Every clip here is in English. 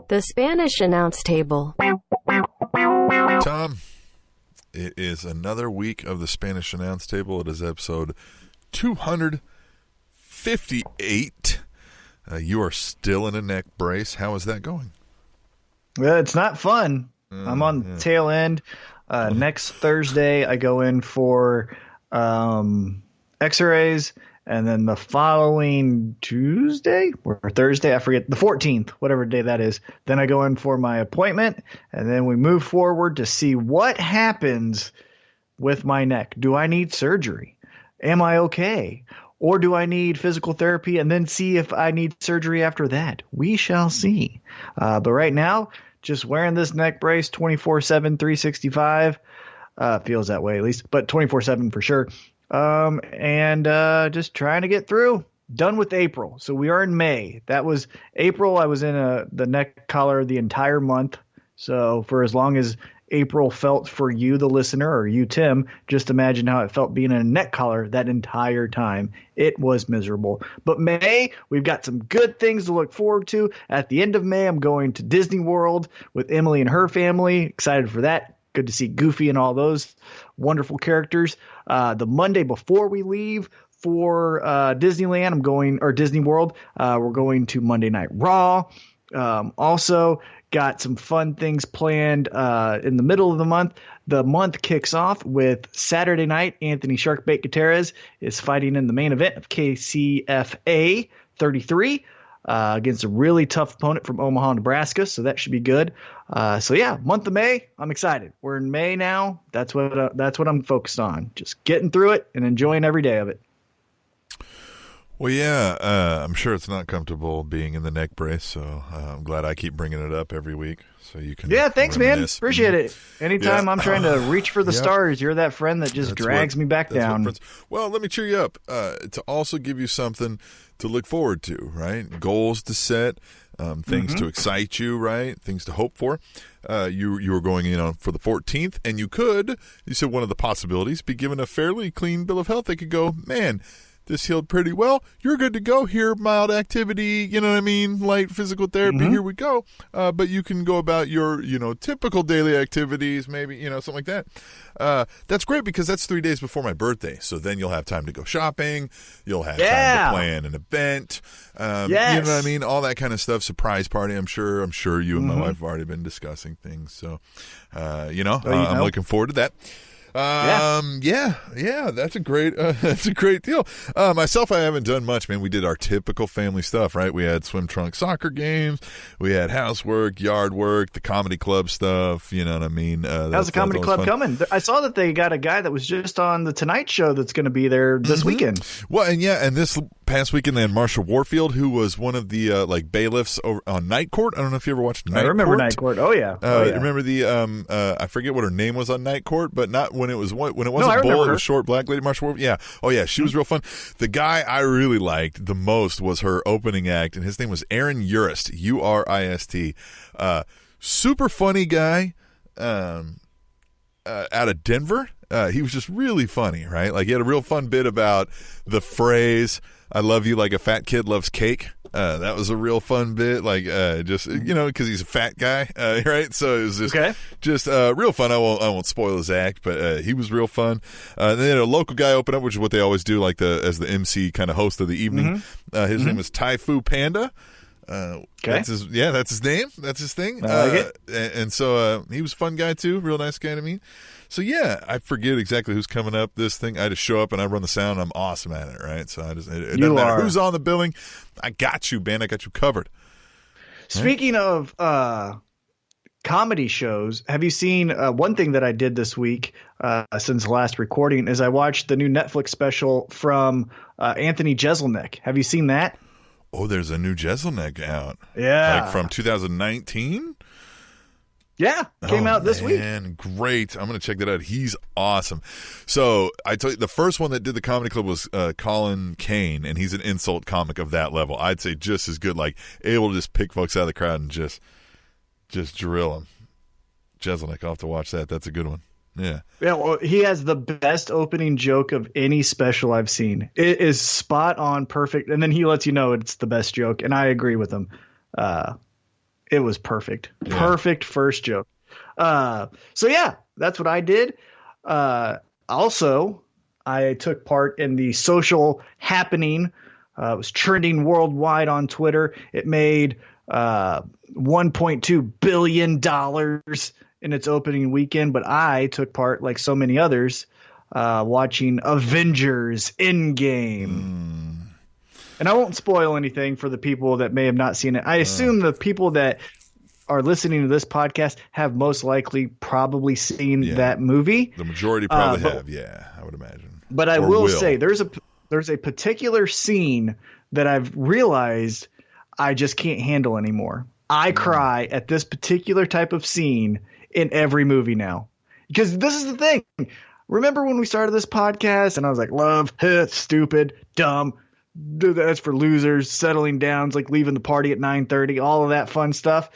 The Spanish Announce Table. Tom, it is another week of the Spanish Announce Table. It is episode 258. You are still in a neck brace. How is that going? Well, it's not fun. I'm on the tail end. Next Thursday, I go in for x-rays. And then the following Tuesday or Thursday, I forget, the 14th, whatever day that is, then I go in for my appointment. And then we move forward to see what happens with my neck. Do I need surgery? Am I okay? Or do I need physical therapy and then see if I need surgery after that? We shall see. But right now, just wearing this neck brace 24/7, 365. Feels that way at least, but 24/7 for sure. And just trying to get through. Done with April. So we are in May. That was April. I was in the neck collar the entire month. So for as long as April felt for you, the listener, or you, Tim, just imagine how it felt being in a neck collar that entire time. It was miserable. But May, we've got some good things to look forward to. At the end of May, I'm going to Disney World with Emily and her family. Excited for that. Good to see Goofy and all those wonderful characters. The Monday before we leave for Disneyland, or Disney World, we're going to Monday Night Raw. Also got some fun things planned in the middle of the month. The month kicks off with Saturday night. Anthony Sharkbait Gutierrez is fighting in the main event of KCFA 33. Against a really tough opponent from Omaha, Nebraska, so that should be good. So yeah, month of May, I'm excited. We're in May now. That's what I'm focused on. Just getting through it and enjoying every day of it. Well, yeah, I'm sure it's not comfortable being in the neck brace, so I'm glad I keep bringing it up every week so you can. Yeah, thanks, reminisce. man. Appreciate it. Anytime I'm trying to reach for the stars, you're that friend that just drags me back down. Well, let me cheer you up. To also give you something to look forward to, right? Goals to set, things to excite you, right? Things to hope for. You were going in on for the 14th, and you said one of the possibilities, be given a fairly clean bill of health. They could go, man, this healed pretty well. You're good to go here. Mild activity, you know what I mean? Light physical therapy. Here we go. But you can go about your, typical daily activities, maybe, something like that. That's great because that's 3 days before my birthday. So then you'll have time to go shopping. You'll have time to plan an event. You know what I mean? All that kind of stuff. Surprise party. I'm sure you and my wife have already been discussing things. So, I'm looking forward to that. That's a great deal. Myself, I haven't done much, man. We did our typical family stuff, right? We had swim trunk soccer games, we had housework, yard work, the comedy club stuff, you know what I mean? How's the comedy club coming? I saw that they got a guy that was just on the Tonight Show that's going to be there this weekend. Well, and this past weekend they had Marsha Warfield, who was one of the bailiffs over on Night Court. I don't know if you ever watched Night Court. I remember Night Court. Oh yeah. Remember the I forget what her name was on Night Court, but not when it wasn't Bull, it was short black lady Marsha Warfield. Yeah. Oh yeah, she was real fun. The guy I really liked the most was her opening act, and his name was Aaron Urist, Urist. Super funny guy, out of Denver. He was just really funny, right? Like he had a real fun bit about the phrase "I love you like a fat kid loves cake." That was a real fun bit, like just because he's a fat guy, right? So it was just real fun. I won't spoil his act, but he was real fun. Then a local guy opened up, which is what they always do, like as the MC kind of host of the evening. His name was Tai Fu Panda. That's his name. That's his thing. I like it. And so he was a fun guy too, real nice guy to meet. So yeah, I forget exactly who's coming up. This thing, I just show up and I run the sound. I'm awesome at it, right? So it doesn't matter who's on the billing. I got you, man. I got you covered. Speaking of comedy shows, have you seen one thing that I did this week since the last recording is I watched the new Netflix special from Anthony Jeselnik. Have you seen that? Oh, there's a new Jeselnik out. Yeah. Like from 2019? Yeah, came out this week. Man, great. I'm going to check that out. He's awesome. So I tell you, the first one that did the comedy club was Colin Kane, and he's an insult comic of that level. I'd say just as good, like able to just pick folks out of the crowd and just drill them. Jeselnik, I'll have to watch that. That's a good one. Yeah. Yeah, well, he has the best opening joke of any special I've seen. It is spot on, perfect, and then he lets you know it's the best joke, and I agree with him. It was perfect. Yeah. Perfect first joke. So yeah, that's what I did. Also, I took part in the social happening. It was trending worldwide on Twitter. It made $1.2 billion in its opening weekend, but I took part, like so many others, watching Avengers Endgame. And I won't spoil anything for the people that may have not seen it. I assume the people that are listening to this podcast have most likely probably seen that movie. The majority probably have, I would imagine. But I will say there's a particular scene that I've realized I just can't handle anymore. I cry at this particular type of scene in every movie now. Because this is the thing. Remember when we started this podcast and I was like, love, stupid, dumb, that's for losers, settling down, like leaving the party at 9:30, all of that fun stuff.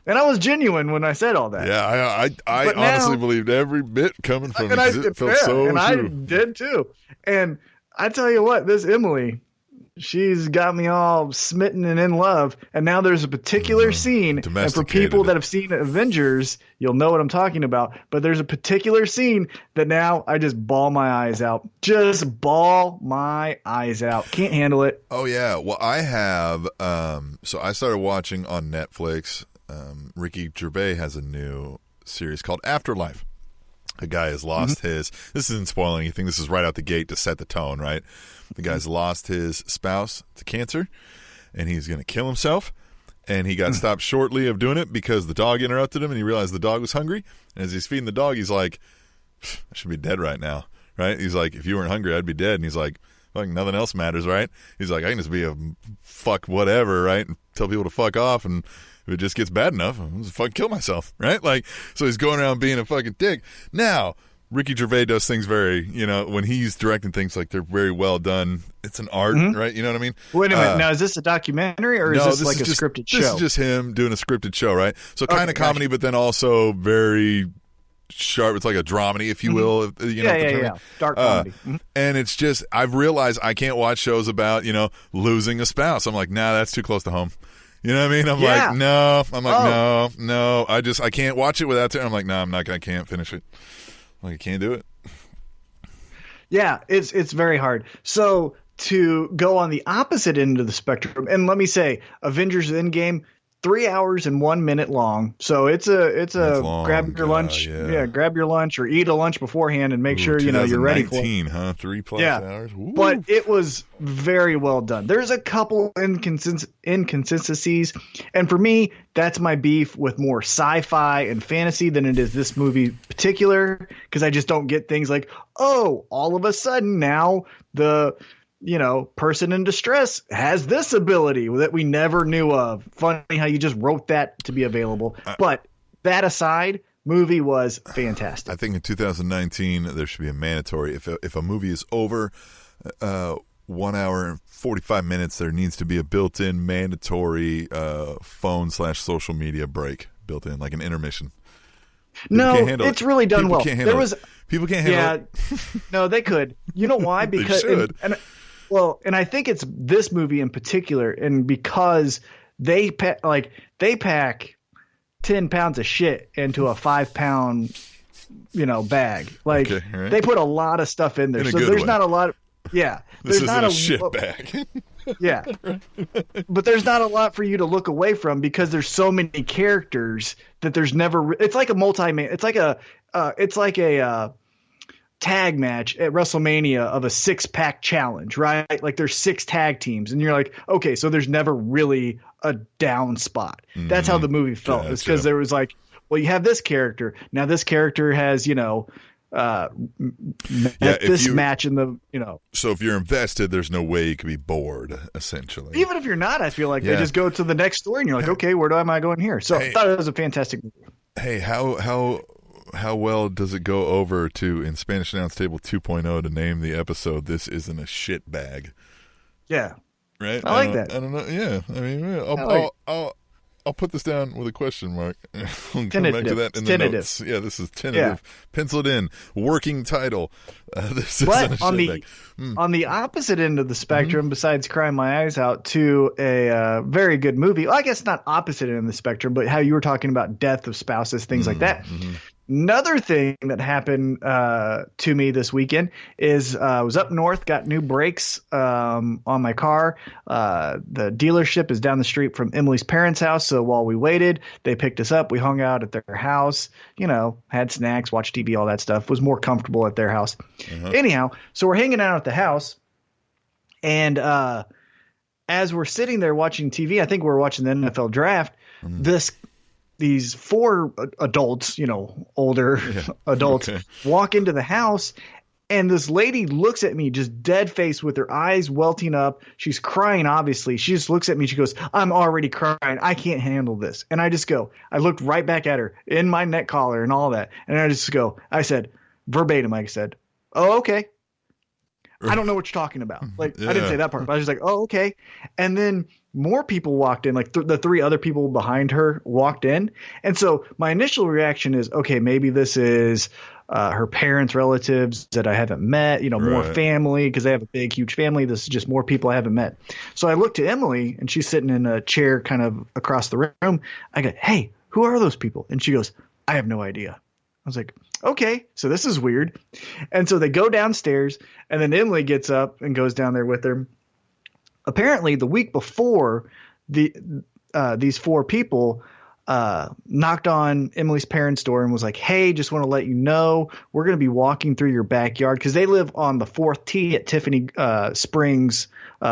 And I was genuine when I said all that. Yeah, I honestly believed every bit coming from it. It felt so true. I did too. And I tell you what, this Emily, she's got me all smitten and in love. And now there's a particular scene, and for people that have seen Avengers, you'll know what I'm talking about. But there's a particular scene that now I just bawl my eyes out. Just bawl my eyes out. Can't handle it. Oh, yeah. Well, I have. So I started watching on Netflix. Ricky Gervais has a new series called Afterlife. A guy has lost his. This isn't spoiling anything. This is right out the gate to set the tone, right? The guy's lost his spouse to cancer, and he's going to kill himself. And he got stopped shortly of doing it because the dog interrupted him, and he realized the dog was hungry. And as he's feeding the dog, he's like, I should be dead right now, right? He's like, if you weren't hungry, I'd be dead. And he's like nothing else matters, right? He's like, I can just be a fuck whatever, right? And tell people to fuck off, and if it just gets bad enough, I'll just fucking kill myself, right? Like, so he's going around being a fucking dick. Now, Ricky Gervais does things very, when he's directing things, like they're very well done. It's an art, right? You know what I mean? Wait a minute. Now, is this a documentary or is this like a scripted show? This is just him doing a scripted show, right? So kind of comedy, but then also very sharp. It's like a dramedy, if you will. Yeah. Dark comedy. And it's just, I've realized I can't watch shows about, losing a spouse. I'm like, nah, that's too close to home. You know what I mean? I'm like, no. I'm like, no. I can't watch it without it. I'm like, no, I can't finish it. Like, I can't do it. Yeah, it's very hard. So to go on the opposite end of the spectrum, and let me say, Avengers Endgame, 3 hours and 1 minute long. So it's a long, grab your lunch. Yeah, grab your lunch or eat a lunch beforehand and make sure you're ready for it. 2019, huh? 3+ hours. Ooh. But it was very well done. There's a couple inconsistencies, and for me, that's my beef with more sci-fi and fantasy than it is this movie particular, because I just don't get things like, oh, all of a sudden now the person in distress has this ability that we never knew of. Funny how you just wrote that to be available. But that aside, movie was fantastic. I think in 2019 there should be a mandatory. If a movie is over 1 hour and 45 minutes, there needs to be a built-in mandatory phone/social media break built in, like an intermission. It's really done well. People can't handle it. No, they could. You know why? Because they should. And I think it's this movie in particular, and because they pack 10 pounds of shit into a 5-pound, bag. Like, right. They put a lot of stuff in there, so there's not a lot of. Yeah, this isn't a shit bag. Yeah, but there's not a lot for you to look away from because there's so many characters that there's never. It's like a multi-man. It's like a tag match at WrestleMania of a 6-pack challenge, right? Like there's 6 tag teams, and you're like, okay, so there's never really a down spot. That's how the movie felt. It's because there was like, well, you have this character now. This character has match in the So if you're invested, there's no way you could be bored. Essentially, even if you're not, I feel like they just go to the next story, and you're like, okay, where am I going here? So I thought it was a fantastic movie. Hey, how well does it go over to in Spanish Announce Table 2.0 to name the episode "This Isn't a Shit Bag"? Yeah, right. I like that. I don't know. Yeah, I mean, I'll put this down with a question mark. We'll come back to that in the notes. Yeah, this is tentative. Yeah. Penciled in. Working title. This but on the opposite end of the spectrum, besides crying my eyes out, to a very good movie. Well, I guess not opposite end of the spectrum, but how you were talking about death of spouses, things like that. Another thing that happened to me this weekend is I was up north, got new brakes on my car. The dealership is down the street from Emily's parents' house. So while we waited, they picked us up. We hung out at their house, had snacks, watched TV, all that stuff. Was more comfortable at their house. Anyhow, so we're hanging out at the house. And as we're sitting there watching TV, I think we were watching the NFL draft, these four adults, older adults, walk into the house, and this lady looks at me just dead faced with her eyes welting up. She's crying, obviously. She just looks at me. She goes, "I'm already crying. I can't handle this." And I looked right back at her in my neck collar and all that. And I said, verbatim, I said, "Oh, okay. I don't know what you're talking about." I didn't say that part, but I was just like, "Oh, okay." And then more people walked in, like the three other people behind her walked in. And so my initial reaction is, okay, maybe this is her parents, relatives that I haven't met, more family, because they have a big, huge family. This is just more people I haven't met. So I looked to Emily, and she's sitting in a chair kind of across the room. I go, "Hey, who are those people?" And she goes, "I have no idea." I was like, okay, so this is weird. And so they go downstairs, and then Emily gets up and goes down there with her. Apparently, the week before, these four people knocked on Emily's parents' door and was like, "Hey, just want to let you know we're going to be walking through your backyard," because they live on the 4th tee at Tiffany Springs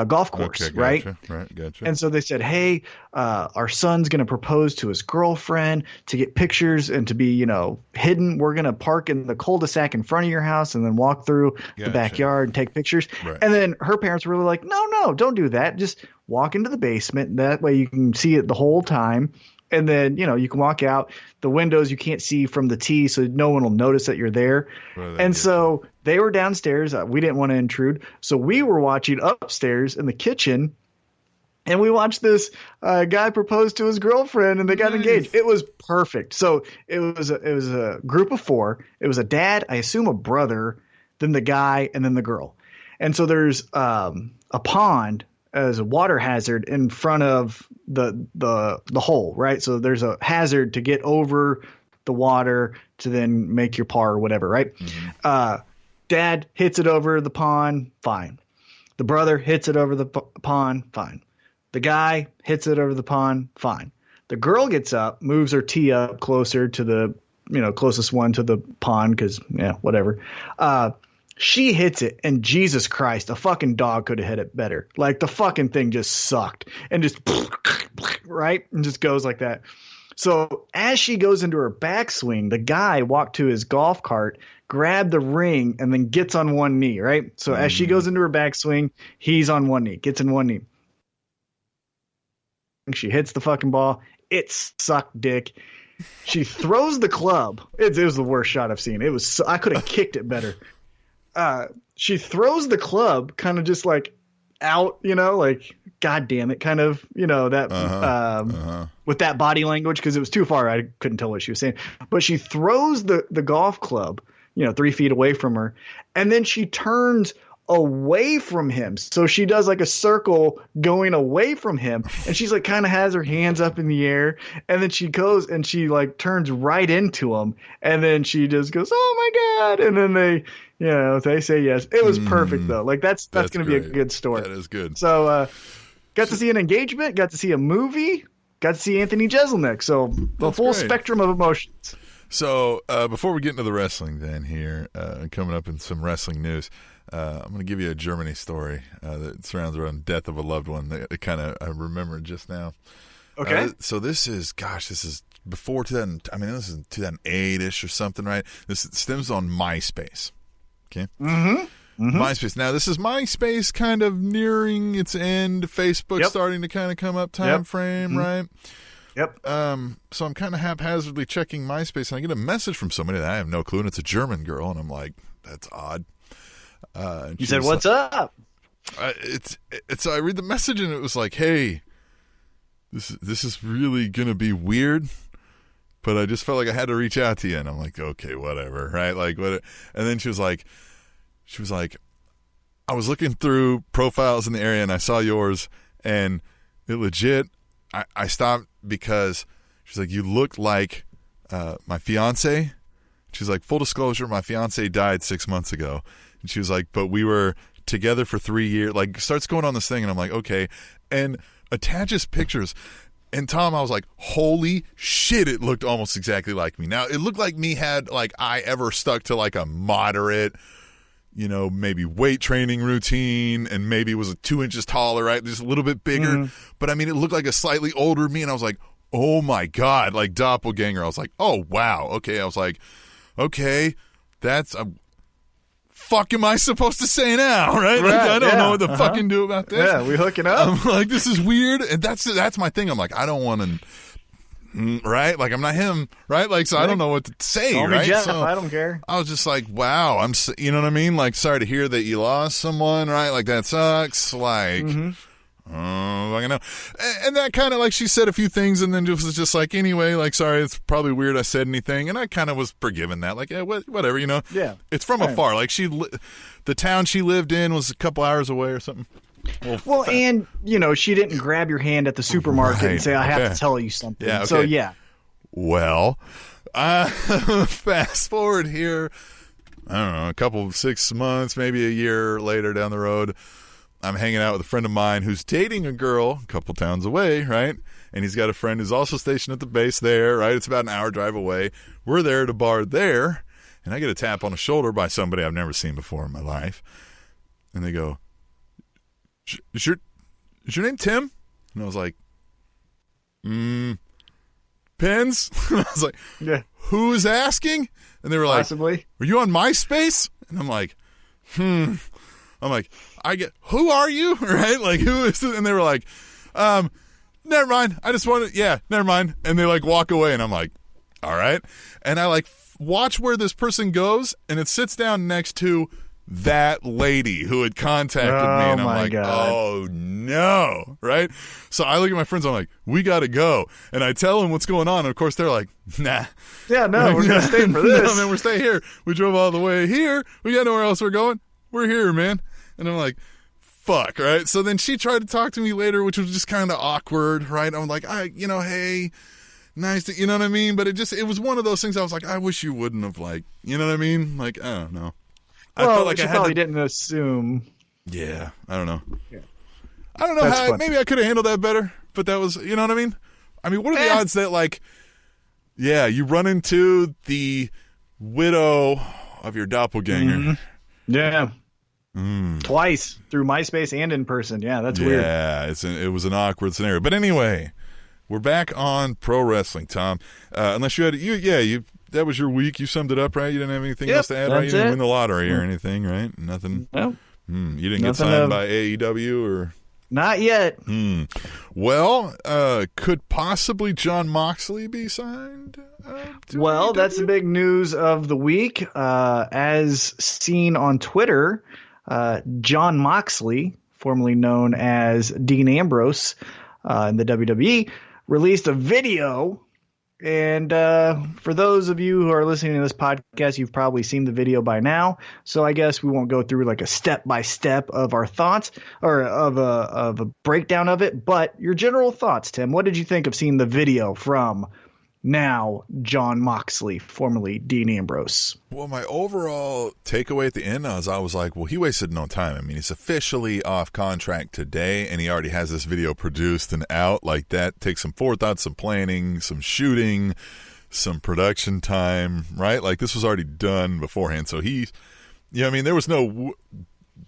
golf course, okay, right? Gotcha. And so they said, "Hey, our son's going to propose to his girlfriend. To get pictures and to be, hidden, we're going to park in the cul-de-sac in front of your house and then walk through the backyard and take pictures." Right. And then her parents were really like, "No, don't do that. Just walk into the basement. That way you can see it the whole time. And then, you can walk out the windows. You can't see from the tee, so no one will notice that you're there." And so they were downstairs. We didn't want to intrude. So we were watching upstairs in the kitchen, and we watched this guy propose to his girlfriend, and they got engaged. It was perfect. So it was a group of four. It was a dad, I assume a brother, then the guy, and then the girl. And so there's a pond as a water hazard in front of the hole, right? So there's a hazard to get over the water to then make your par or whatever, right? Dad hits it over the pond, fine. The brother hits it over the pond, fine. The guy hits it over the pond, fine. The girl gets up, moves her tee up closer to the, closest one to the pond, because, whatever. She hits it, and Jesus Christ, a fucking dog could have hit it better. Like, the fucking thing just sucked and just right, and just goes like that. So as she goes into her backswing, the guy walked to his golf cart, grabbed the ring, and then gets on one knee, right? So as she goes into her backswing, he's on one knee, gets in one knee. She hits the fucking ball. It sucked dick. She throws the club. It was the worst shot I've seen. I could have kicked it better. She throws the club kind of just like out, like, God damn it, kind of, that with that body language, because it was too far. I couldn't tell what she was saying. But she throws the golf club, 3 feet away from her, and then she turns away from him. So she does like a circle going away from him, and she's like kind of has her hands up in the air, and then she goes and she like turns right into him, and then she just goes, "Oh my God." And then they say yes. It was perfect though. Like that's going to be a good story. That is good. So got to see an engagement, got to see a movie, got to see Anthony Jeselnik. So the full spectrum of emotions. So before we get into the wrestling then here, coming up in some wrestling news, I'm going to give you a Germany story that surrounds around death of a loved one that kind of I remembered just now. Okay. So this is before 2000. I mean, this is 2008-ish or something, right? This stems on MySpace. Okay. MySpace. Now, this is MySpace kind of nearing its end. Facebook starting to kind of come up time frame, right? Yep. So I'm kind of haphazardly checking MySpace, and I get a message from somebody that I have no clue, and it's a German girl, and I'm like, that's odd. You said, "What's up?" So I read the message, and it was like, "Hey, this is really gonna be weird, but I just felt like I had to reach out to you. And I'm like, okay, whatever, right? Like what? And then she was like, I was looking through profiles in the area and I saw yours, and it legit. I stopped because she's like, you look like my fiance. She's like, full disclosure, my fiance died 6 months ago. And she was like, but we were together for 3 years. Like, starts going on this thing, and I'm like, okay. And attaches pictures. And Tom, I was like, holy shit, it looked almost exactly like me. Now, it looked like me had, like, I ever stuck to, like, a moderate, maybe weight training routine, and maybe was 2 inches taller, right? Just a little bit bigger. Mm-hmm. But, I mean, it looked like a slightly older me, and I was like, oh, my God, like doppelganger. I was like, oh, wow. Okay, I was like, okay, that's fuck am I supposed to say now, right? Like, I don't know what to fucking do about this. Yeah, we hooking up. I'm like, this is weird, and that's my thing. I'm like, I don't want to, right? Like, I'm not him, right? Like, so I don't know what to say, Call me right? Jeff, so I don't care. I was just like, wow, you know what I mean? Like, sorry to hear that you lost someone, right? Like, that sucks. Like, I know. And that kind of, like, she said a few things, and then was just like, anyway, like, sorry, it's probably weird I said anything, and I kind of was forgiving that, like, yeah, whatever, Yeah, it's from afar. Like, the town she lived in was a couple hours away or something. Well, and she didn't grab your hand at the supermarket and say, I have to tell you something. Yeah, okay. So yeah. Well, fast forward here, I don't know, a couple of 6 months, maybe a year later down the road. I'm hanging out with a friend of mine who's dating a girl a couple towns away, right? And he's got a friend who's also stationed at the base there, right? It's about an hour drive away. We're there at a bar there, and I get a tap on the shoulder by somebody I've never seen before in my life. And they go, is your name Tim? And I was like, Pens? And I was like, yeah. Who's asking? And they were like, possibly. Are you on MySpace? And I'm like, I'm like, who are you? Right? Like, who is it? And they were like, never mind. I just wanted, never mind. And they like walk away, and I'm like, all right. And I like watch where this person goes, and it sits down next to that lady who had contacted me. And I'm like, God. Oh no. Right? So I look at my friends, I'm like, we got to go. And I tell them what's going on. And of course they're like, nah. Yeah, no, we're going to stay for this. No, man, we're staying here. We drove all the way here. We got nowhere else we're going. We're here, man. And I'm like, fuck, right? So then she tried to talk to me later, which was just kind of awkward, right? I'm like, hey, nice to, you know what I mean? But it was one of those things I was like, I wish you wouldn't have, like, you know what I mean? Like, I don't know. I felt like she probably didn't assume. Yeah, I don't know. Yeah. I don't know maybe I could have handled that better, but that was, you know what I mean? I mean, what are the odds that, like, you run into the widow of your doppelganger? Mm-hmm. Yeah. Twice through MySpace and in person. Yeah, that's weird. Yeah, it was an awkward scenario. But anyway, we're back on pro wrestling, Tom. Unless you had that was your week. You summed it up, right? You didn't have anything else to add, right? You didn't win the lottery or anything, right? Nothing. No. You didn't get signed by AEW or not yet. Well, could possibly Jon Moxley be signed? Well, that's the big news of the week. As seen on Twitter, Jon Moxley, formerly known as Dean Ambrose in the WWE, released a video. And for those of you who are listening to this podcast, you've probably seen the video by now. So I guess we won't go through like a step-by-step of our thoughts or of a breakdown of it. But your general thoughts, Tim, what did you think of seeing the video from now Jon Moxley, formerly Dean Ambrose? Well, my overall takeaway at the end was I was like, well, he wasted no time. I mean, he's officially off contract today, and he already has this video produced and out. Like, that takes some forethought, some planning, some shooting, some production time, right? Like, this was already done beforehand. So I mean, there was no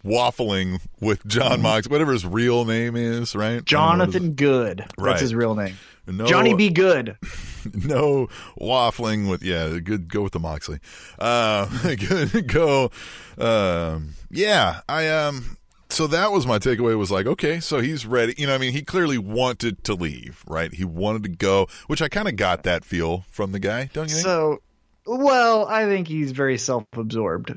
waffling with Jon Moxley, whatever his real name is, right? Jonathan Good. That's right. His real name. No, Johnny B. Good. No waffling with, good. Go with the Moxley. Good. Go. So that was my takeaway, was like, okay, so he's ready. You know, I mean, he clearly wanted to leave, right? He wanted to go, which I kind of got that feel from the guy, don't you think? So, well, I think he's very self-absorbed.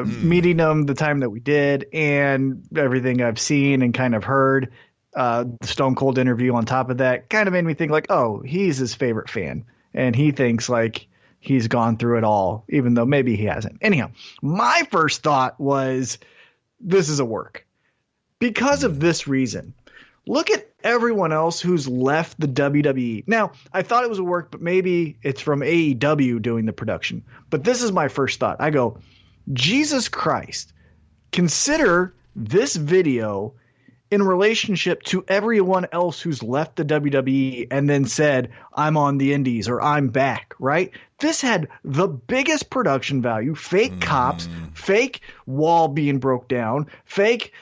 Meeting him the time that we did and everything I've seen and kind of heard, Stone Cold interview on top of that kind of made me think like, oh, he's his favorite fan. And he thinks like he's gone through it all, even though maybe he hasn't. Anyhow, my first thought was this is a work. Because of this reason, look at everyone else who's left the WWE. Now, I thought it was a work, but maybe it's from AEW doing the production. But this is my first thought. I go, Jesus Christ, consider this video in relationship to everyone else who's left the WWE and then said, I'm on the indies or I'm back, right? This had the biggest production value, fake cops, fake wall being broke down, fake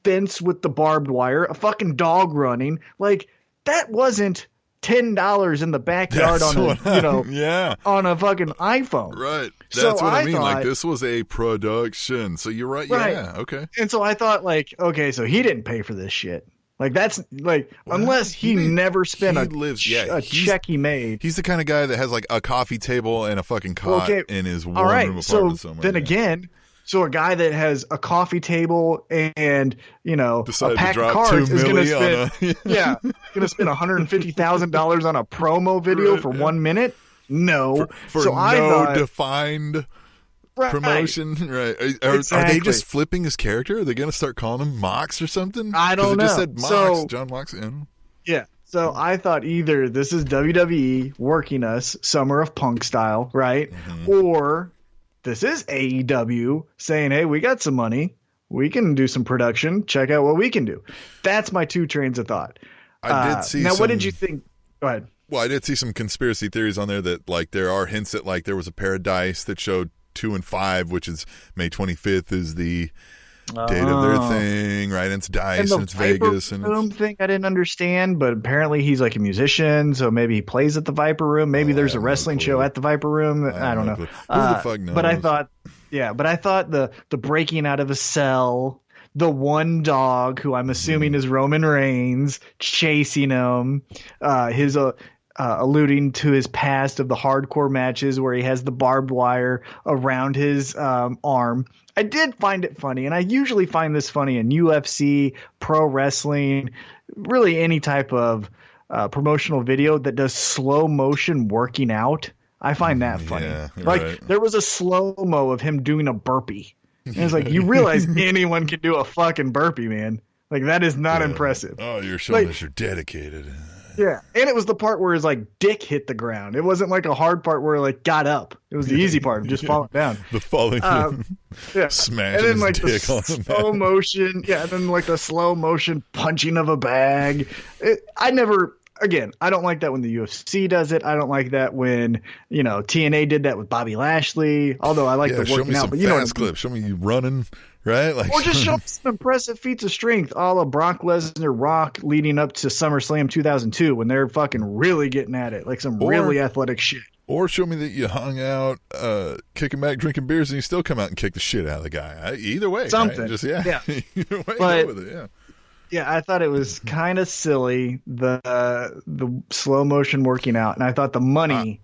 fence with the barbed wire, a fucking dog running. Like, that wasn't $10 in the backyard on a fucking iPhone. Right. That's what I mean. Like, this was a production. So you're right. Yeah. Okay. And so I thought, like, okay, so he didn't pay for this shit. Like, that's like, unless he never spent a check he made. He's the kind of guy that has like a coffee table and a fucking cot in his one room apartment somewhere. Then again, so a guy that has a coffee table and, a pack of cards is going to spend, going to spend $150,000 on a promo video for 1 minute? No. For so I thought, defined promotion? Right. Are they just flipping his character? Are they going to start calling him Mox or something? I don't know. It just said Mox, Jon Moxley. Yeah. So I thought either this is WWE working us Summer of Punk style, right? Mm-hmm. Or this is AEW saying, hey, we got some money. We can do some production. Check out what we can do. That's my two trains of thought. I did see. Now, what did you think? Go ahead. Well, I did see some conspiracy theories on there that like there are hints that like there was a pair of dice that showed 2 and 5, which is May 25th is the date of their thing, right? And it's dice and it's Vegas and Room thing I didn't understand, but apparently he's like a musician, so maybe he plays at the Viper Room. Maybe there's a wrestling show at the Viper Room. I don't know. Who the fuck knows? But I thought the breaking out of a cell, the one dog who I'm assuming is Roman Reigns chasing him, his alluding to his past of the hardcore matches where he has the barbed wire around his arm. I did find it funny, and I usually find this funny in UFC, pro wrestling, really any type of promotional video that does slow motion working out. I find that funny. Yeah, like there was a slow-mo of him doing a burpee. And it's like, you realize anyone can do a fucking burpee, man. Like, that is not impressive. Oh, you're showing us you're dedicated. Yeah, and it was the part where his like dick hit the ground. It wasn't like a hard part where it like got up. It was the easy part of just falling down. The falling, smashing and then his like dick the on the slow motion, and then like the slow motion punching of a bag. I don't like that when the UFC does it. I don't like that when TNA did that with Bobby Lashley. Although I like the working out, but clips. Show me you running. Right? Like, or just show some impressive feats of strength, a la Brock Lesnar Rock leading up to SummerSlam 2002 when they're fucking really getting at it, like some really athletic shit. Or show me that you hung out, kicking back, drinking beers, and you still come out and kick the shit out of the guy. Either way. Something. Right? Just, either way, but, go with it, yeah, I thought it was kind of silly, the slow motion working out, and I thought the money...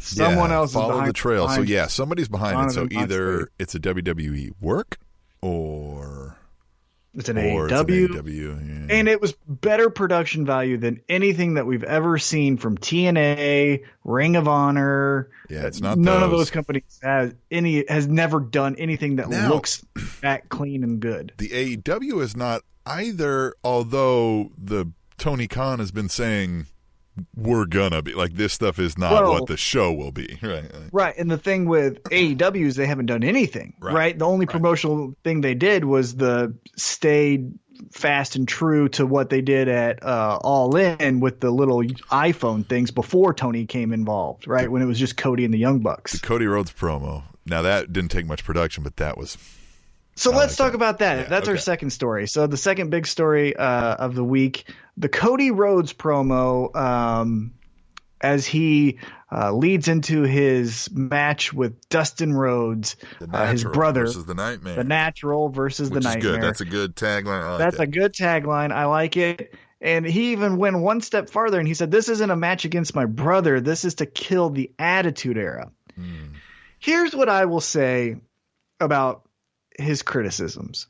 someone else follow is behind the trail. behind, so somebody's behind it. So either it's a WWE work or it's an AEW. And it was better production value than anything that we've ever seen from TNA, Ring of Honor. Yeah, it's not none of those companies has never done anything that looks that clean and good. The AEW is not either, although the Tony Khan has been saying we're gonna be like, this stuff is not what the show will be, right? And the thing with AEW is they haven't done anything, right? The only promotional thing they did was the stayed fast and true to what they did at All In with the little iPhone things before Tony came involved, right? When it was just Cody and the Young Bucks. The Cody Rhodes promo. Now that didn't take much production, but that was. So let's talk about that. Yeah, that's our second story. So the second big story of the week, the Cody Rhodes promo, as he leads into his match with Dustin Rhodes, his brother. Versus the Nightmare. The Natural versus the Nightmare. Good. That's a good tagline. That's a good tagline. I like it. And he even went one step farther and he said, this isn't a match against my brother. This is to kill the Attitude Era. Here's what I will say about his criticisms.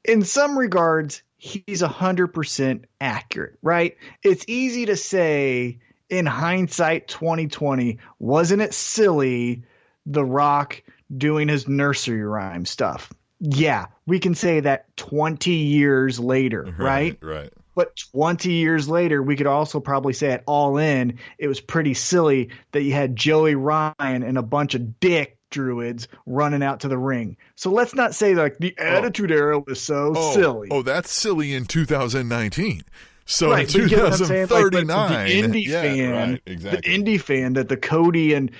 In some regards, he's 100% accurate, right? It's easy to say in hindsight 2020, wasn't it silly The Rock doing his nursery rhyme stuff? Yeah, we can say that 20 years later, right? Right. But 20 years later, we could also probably say at All In, it was pretty silly that you had Joey Ryan and a bunch of dick druids running out to the ring. So let's not say like the Attitude Era was so silly. Oh, that's silly in 2019. So right, in 2039, like, the indie fan, right, exactly. The indie fan that the Cody and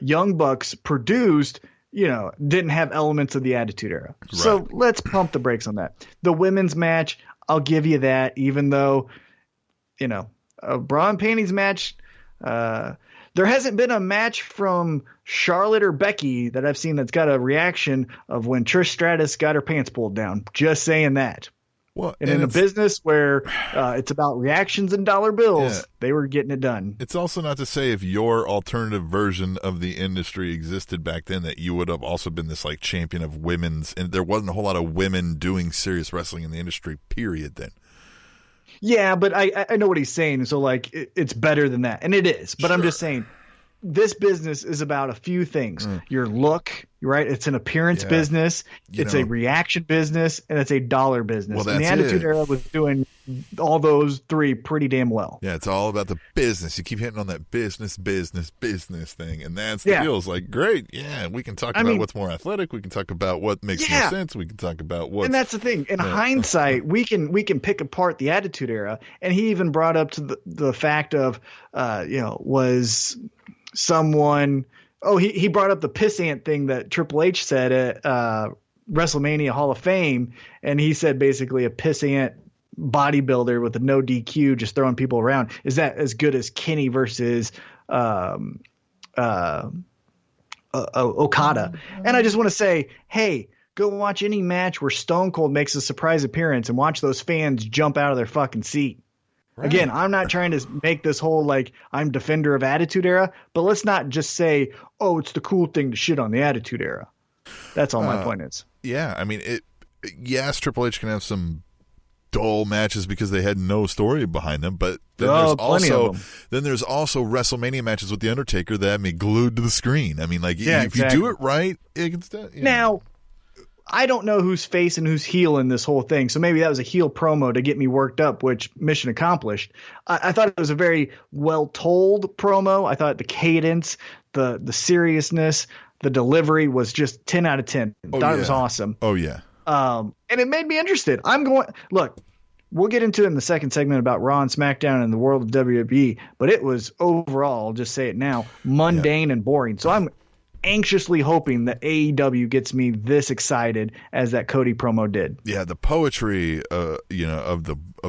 Young Bucks produced, didn't have elements of the Attitude Era. Right. So let's pump the brakes on that. The women's match, I'll give you that, even though, a bra and panties match, there hasn't been a match from Charlotte or Becky that I've seen that's got a reaction of when Trish Stratus got her pants pulled down. Just saying that. Well, and in a business where it's about reactions and dollar bills, they were getting it done. It's also not to say if your alternative version of the industry existed back then that you would have also been this like champion of women's, and there wasn't a whole lot of women doing serious wrestling in the industry, period, then. Yeah, but I know what he's saying. So like it's better than that. And it is. But sure. I'm just saying this business is about a few things. Your look, right? It's an appearance business. It's a reaction business, and it's a dollar business. Well, that's and the Attitude Era was doing all those three pretty damn well. Yeah, it's all about the business. You keep hitting on that business thing, and that's the deal. It's like, great, we can talk about what's more athletic. We can talk about what makes more sense. We can talk about what. And that's the thing. In hindsight, we can pick apart the Attitude Era, and he even brought up to the fact of, was someone. Oh, he brought up the pissant thing that Triple H said at WrestleMania Hall of Fame, and he said basically a pissant bodybuilder with a no DQ just throwing people around. Is that as good as Kenny versus Okada? And I just want to say, hey, go watch any match where Stone Cold makes a surprise appearance and watch those fans jump out of their fucking seat. Right. Again, I'm not trying to make this whole like I'm defender of Attitude Era, but let's not just say, oh, it's the cool thing to shit on the Attitude Era. That's all my point is. Yeah, I mean, yes, Triple H can have some dull matches because they had no story behind them, but then there's also WrestleMania matches with The Undertaker that had me glued to the screen. I mean, like, if you do it right, it can still. Now, I don't know who's face and who's heel in this whole thing, so maybe that was a heel promo to get me worked up, which mission accomplished. I thought it was a very well-told promo. I thought the cadence, the seriousness, the delivery was just 10 out of 10. It was awesome. Oh, yeah. And it made me interested. Look, we'll get into it in the second segment about Raw and SmackDown and the world of WWE, but it was overall, I'll just say it now, mundane and boring. So I'm anxiously hoping that AEW gets me this excited as that Cody promo did. Yeah, the poetry, of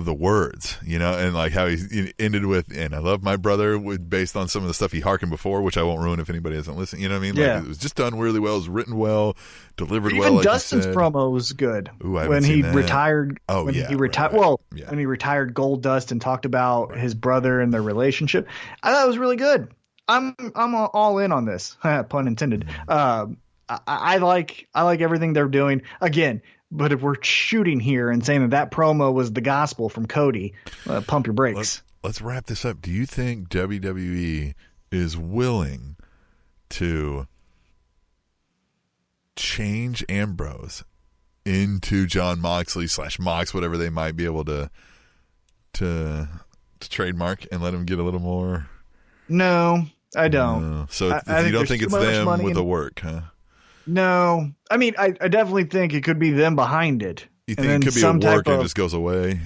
the words, and like how he ended with, and I love my brother, based on some of the stuff he hearkened before, which I won't ruin if anybody hasn't listened. You know what I mean? Like, it was just done really well. It was written well, delivered well. Even Dustin's promo was good. When he retired. Oh, when he retired. When he retired Goldust and talked about his brother and their relationship, I thought it was really good. I'm all in on this, pun intended. I like everything they're doing. Again, but if we're shooting here and saying that promo was the gospel from Cody, pump your brakes. Let's wrap this up. Do you think WWE is willing to change Ambrose into Jon Moxley / Mox, whatever they might be able to trademark, and let him get a little more? No, I don't. So you don't think it's them with the work, huh? No. I mean, I definitely think it could be them behind it. You think it could be a work and it just goes away?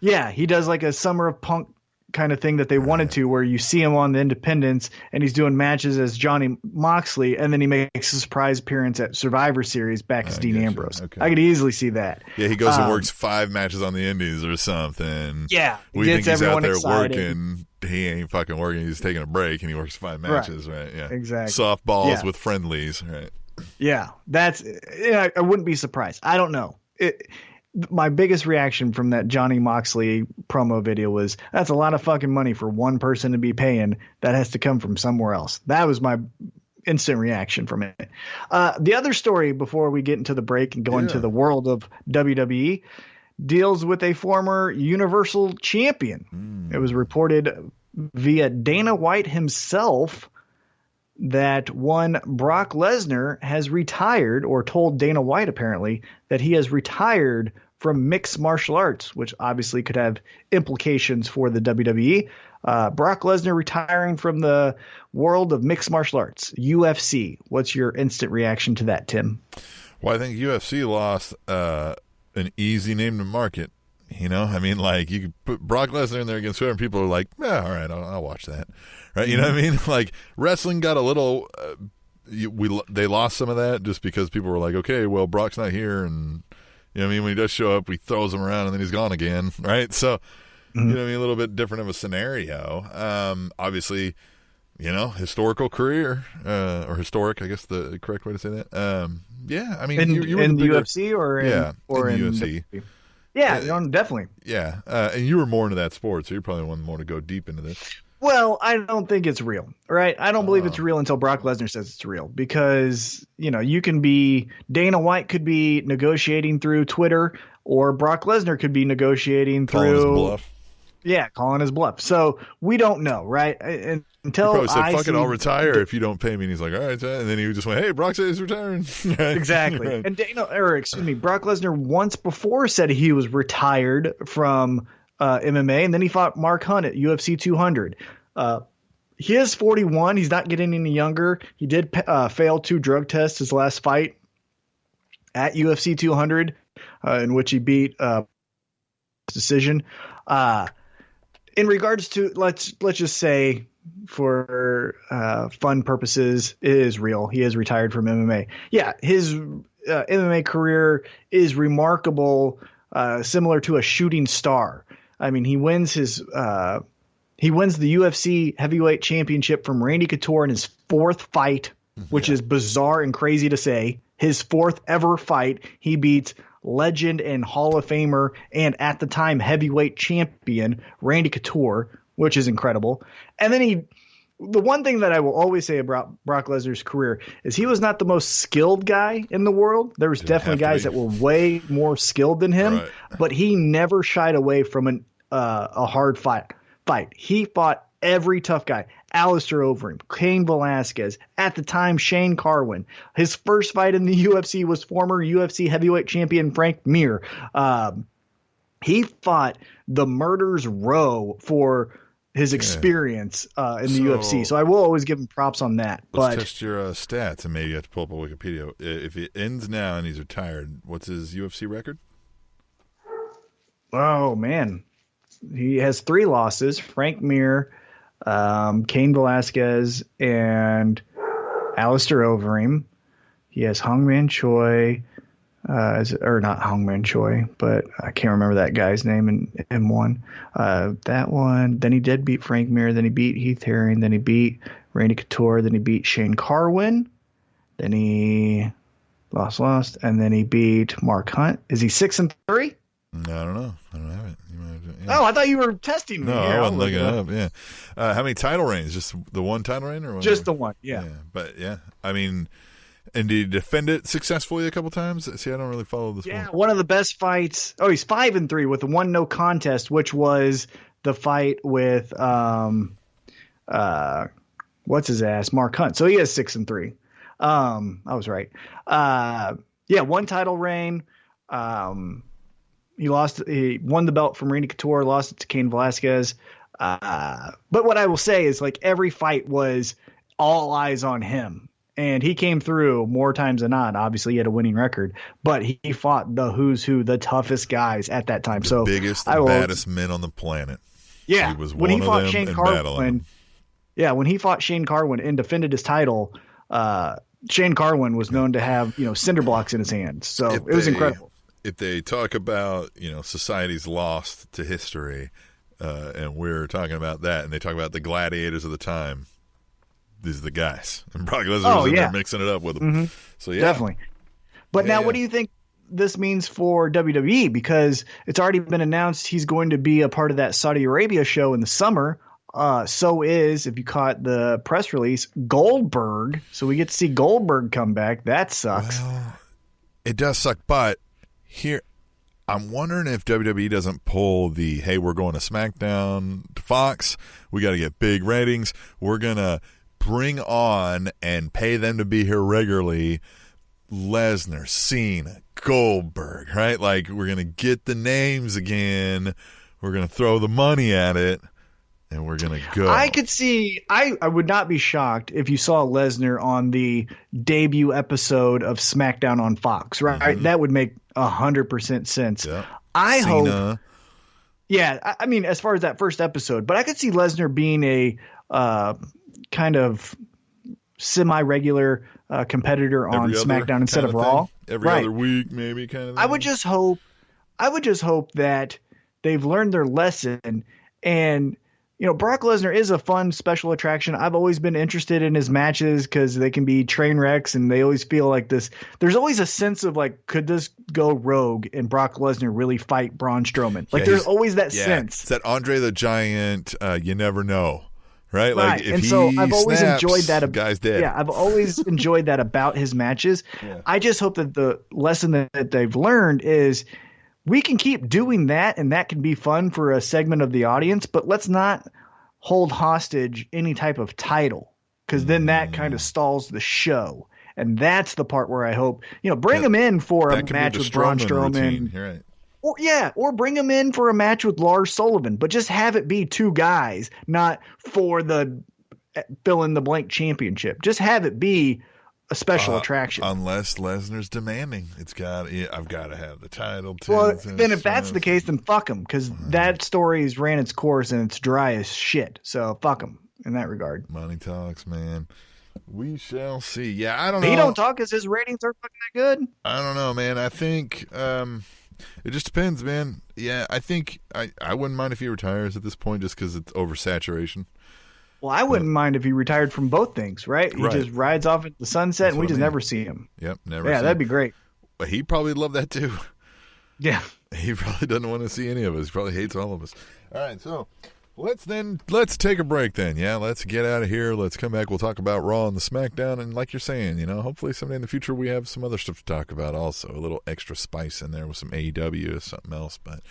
Yeah, he does like a Summer of Punk kind of thing that they wanted to, where you see him on the Independents and he's doing matches as Johnny Moxley, and then he makes a surprise appearance at Survivor Series back as Dean Ambrose. Okay. I could easily see that. Yeah, he goes and works 5 matches on the Indies or something. Yeah, we think he's out there working. He ain't fucking working. He's taking a break and he works 5 matches, right? Yeah, exactly. Softballs with friendlies, right? Yeah, I wouldn't be surprised. I don't know. My biggest reaction from that Johnny Moxley promo video was, that's a lot of fucking money for one person to be paying. That has to come from somewhere else. That was my instant reaction from it. The other story before we get into the break and go into the world of WWE, deals with a former Universal Champion. It was reported via Dana White himself that one Brock Lesnar has retired, or told Dana White apparently that he has retired from mixed martial arts, which obviously could have implications for the WWE. Brock Lesnar retiring from the world of mixed martial arts, UFC. What's your instant reaction to that, Tim? Well, I think UFC lost an easy name to market. You know, I mean, like, you could put Brock Lesnar in there against whoever, and people are like, all right, I'll watch that. Right? You know what I mean? Like, wrestling got a little, they lost some of that just because people were like, okay, well, Brock's not here. And, you know what I mean? When he does show up, he throws him around and then he's gone again. Right? So, you know what I mean? A little bit different of a scenario. Obviously, you know, historical career, or historic, I guess the correct way to say that. Yeah, I mean, you were in the UFC or in, yeah, or in in UFC. WWE? Yeah, definitely. Yeah, and you were more into that sport, so you're probably one more to go deep into this. Well, I don't think it's real, right? I don't believe it's real until Brock Lesnar says it's real, because, you know, Dana White could be negotiating through Twitter, or Brock Lesnar could be negotiating calling through his bluff. Yeah, calling his bluff. So we don't know, right? Until he probably said, fuck it, I'll retire if you don't pay me. And he's like, all right. And then he just went, hey, Brock says he's retiring. Exactly. Right. And Brock Lesnar once before said he was retired from MMA, and then he fought Mark Hunt at UFC 200. He is 41. He's not getting any younger. He did fail 2 drug tests his last fight at UFC 200, in which he beat decision. In regards to, let's just say, for fun purposes, it is real. He is retired from MMA. Yeah, his MMA career is remarkable, similar to a shooting star. I mean, he wins the UFC heavyweight championship from Randy Couture in his 4th fight, which is bizarre and crazy to say. His 4th ever fight, he beats legend and Hall of Famer and at the time heavyweight champion Randy Couture, which is incredible. And then the one thing that I will always say about Brock Lesnar's career is he was not the most skilled guy in the world. There was definitely guys that were way more skilled than him, right. But he never shied away from a hard fight. He fought every tough guy. Alistair Overeem, Cain Velasquez, at the time Shane Carwin. His first fight in the UFC was former UFC heavyweight champion Frank Mir. He fought the murder's row for his experience in the UFC. So I will always give him props on that. Let's test your stats, and maybe you have to pull up a Wikipedia. If it ends now and he's retired, what's his UFC record? Oh, man. He has 3 losses. Frank Mir, Cain Velasquez, and Alistair Overeem. He has Hongman Choi, or not Hongman Choi, but I can't remember that guy's name in one. That one. Then he did beat Frank Mir. Then he beat Heath Herring. Then he beat Randy Couture. Then he beat Shane Carwin. Then he lost, and then he beat Mark Hunt. Is he 6-3? No, I don't know. I don't have it. Yeah. Oh, I thought you were testing me. No, I wasn't looking it up. Yeah. How many title reigns? Just the one title reign, or what? Just the one? Yeah. But yeah, I mean, and did he defend it successfully a couple times? See, I don't really follow this. Yeah, one of the best fights. Oh, he's 5-3 with the 1 no contest, which was the fight with what's his ass, Mark Hunt. So he has 6-3. I was right. Yeah, 1 title reign. He won the belt from Randy Couture, lost it to Cain Velasquez. But what I will say is, like, every fight was all eyes on him. And he came through more times than not. Obviously, he had a winning record. But he fought the who's who, the toughest guys at that time. The biggest and baddest men on the planet. Yeah. He was when he fought Shane Carwin. Yeah, when he fought Shane Carwin and defended his title, Shane Carwin was known to have, cinder blocks in his hands. So it was incredible. If they talk about, society's lost to history, and we're talking about that, and they talk about the gladiators of the time, these are the guys. And Brock Lesnar was in there mixing it up with them. Mm-hmm. So, yeah. Definitely. But now, what do you think this means for WWE? Because it's already been announced he's going to be a part of that Saudi Arabia show in the summer. So is, if you caught the press release, Goldberg. So we get to see Goldberg come back. That sucks. Well, it does suck, but here, I'm wondering if WWE doesn't pull the, hey, we're going to SmackDown to Fox. We got to get big ratings. We're going to bring on and pay them to be here regularly Lesnar, Cena, Goldberg, right? Like, we're going to get the names again. We're going to throw the money at it, and we're going to go. I could see – I would not be shocked if you saw Lesnar on the debut episode of SmackDown on Fox, right? Mm-hmm. That would make 100% sense. Yeah. I Cena. hope – yeah, I mean, as far as that first episode. But I could see Lesnar being a kind of semi-regular competitor on SmackDown instead of Raw. Every other week, maybe, kind of thing. I would just hope that they've learned their lesson. And, you know, Brock Lesnar is a fun special attraction. I've always been interested in his matches because they can be train wrecks and they always feel like this. There's always a sense of like, could this go rogue and Brock Lesnar really fight Braun Strowman? Like, there's always that sense. It's that Andre the Giant, you never know. Right? Like, if and so I've always enjoyed that. Guy's dead. Yeah, I've always enjoyed that about his matches. Yeah. I just hope that the lesson that they've learned is we can keep doing that, and that can be fun for a segment of the audience, but let's not hold hostage any type of title, because then that kind of stalls the show. And that's the part where I hope, you know, bring him in for a match with Braun Strowman. You're right. Or bring him in for a match with Lars Sullivan, but just have it be two guys, not for the fill in the blank championship. Just have it be a special attraction. Unless Lesnar's demanding, I've got to have the title too. Well, then if that's the case, then fuck him, because that story's ran its course and it's dry as shit. So fuck him in that regard. Money talks, man. We shall see. Yeah, I don't know. He don't talk because his ratings are fucking that good. I don't know, man. I think it just depends, man. Yeah, I think I wouldn't mind if he retires at this point just because it's oversaturation. Well, I wouldn't mind if he retired from both things, right? He just rides off into the sunset and we just never see him. Yep, never. Yeah, that'd be great. But he'd probably love that too. Yeah. He probably doesn't want to see any of us. He probably hates all of us. All right, so let's take a break then. Yeah, let's get out of here. Let's come back. We'll talk about Raw and the SmackDown. And like you're saying, you know, hopefully someday in the future we have some other stuff to talk about also. A little extra spice in there with some AEW or something else. But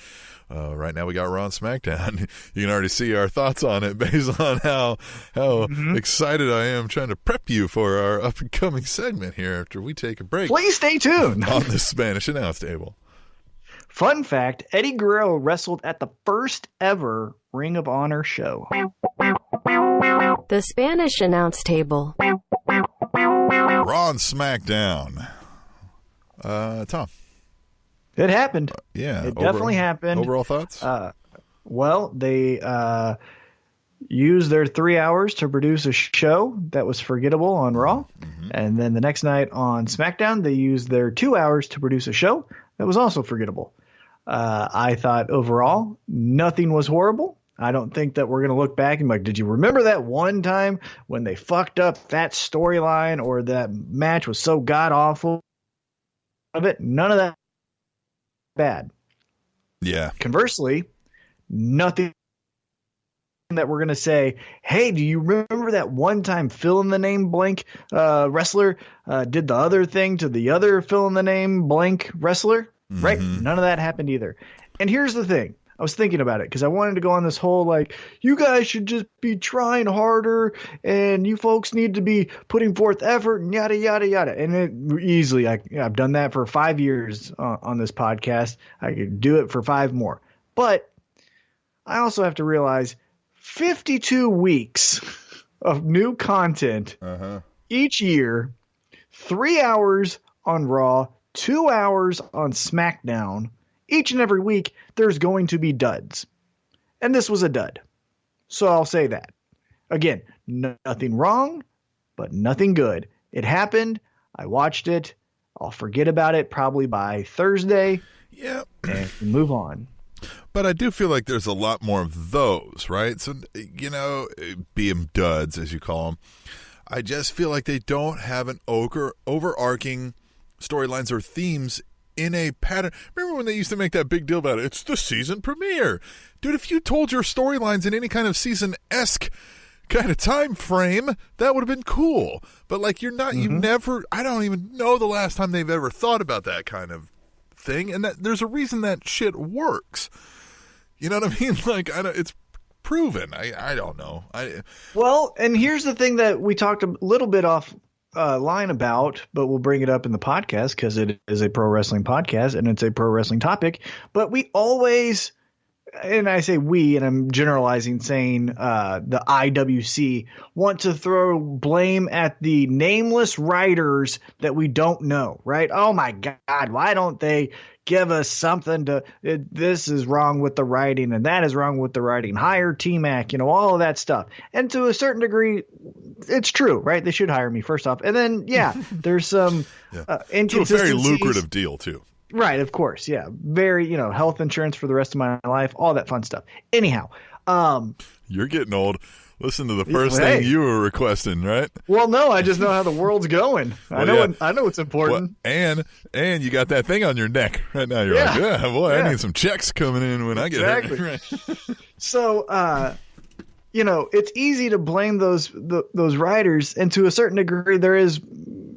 right now we got Raw and SmackDown. You can already see our thoughts on it based on how excited I am trying to prep you for our up-and-coming segment here after we take a break. Please stay tuned. On the Spanish Announce Table. Fun fact, Eddie Guerrero wrestled at the first ever Ring of Honor show. The Spanish Announce Table. Raw and SmackDown. Tom. It happened. Yeah. It definitely happened. Overall thoughts? Well, they used their 3 hours to produce a show that was forgettable on Raw. Mm-hmm. And then the next night on SmackDown, they used their 2 hours to produce a show that was also forgettable. I thought overall, nothing was horrible. I don't think that we're going to look back and be like, did you remember that one time when they fucked up that storyline or that match was so god-awful of it? None of that bad. Yeah. Conversely, nothing that we're going to say, hey, do you remember that one time fill in the name blank wrestler did the other thing to the other fill in the name blank wrestler? Mm-hmm. Right? None of that happened either. And here's the thing. I was thinking about it because I wanted to go on this whole like, you guys should just be trying harder and you folks need to be putting forth effort and yada, yada, yada. And I've done that for 5 years on this podcast. I could do it for 5 more. But I also have to realize 52 weeks of new content each year, 3 hours on Raw, 2 hours on SmackDown. Each and every week, there's going to be duds. And this was a dud. So I'll say that. Again, nothing wrong, but nothing good. It happened. I watched it. I'll forget about it probably by Thursday. Yeah. And move on. But I do feel like there's a lot more of those, right? So, you know, be them duds, as you call them. I just feel like they don't have an overarching storylines or themes in a pattern. Remember when they used to make that big deal about it? It's the season premiere. Dude, if you told your storylines in any kind of season-esque kind of time frame, that would have been cool. But like you're not, you never, I don't even know the last time they've ever thought about that kind of thing, and that there's a reason that shit works. You know what I mean? Like, it's proven. I don't know. Well, and here's the thing that we talked a little bit off line about, but we'll bring it up in the podcast because it is a pro wrestling podcast and it's a pro wrestling topic. But we always, and I say we, and I'm generalizing, saying the IWC want to throw blame at the nameless writers that we don't know, right? Oh my God, why don't they give us something this is wrong with the writing and that is wrong with the writing. Hire T-Mac, all of that stuff. And to a certain degree, it's true, right? They should hire me first off. And then, there's some inconsistencies. It's a very lucrative deal too. Right, of course, yeah. Very, health insurance for the rest of my life, all that fun stuff. Anyhow. You're getting old. Listen to the first thing you were requesting, right? Well, no, I just know how the world's going. I know it's important. Well, and you got that thing on your neck right now. You're like, I need some checks coming in when I get hurt. Right. So, it's easy to blame those writers, and to a certain degree, there is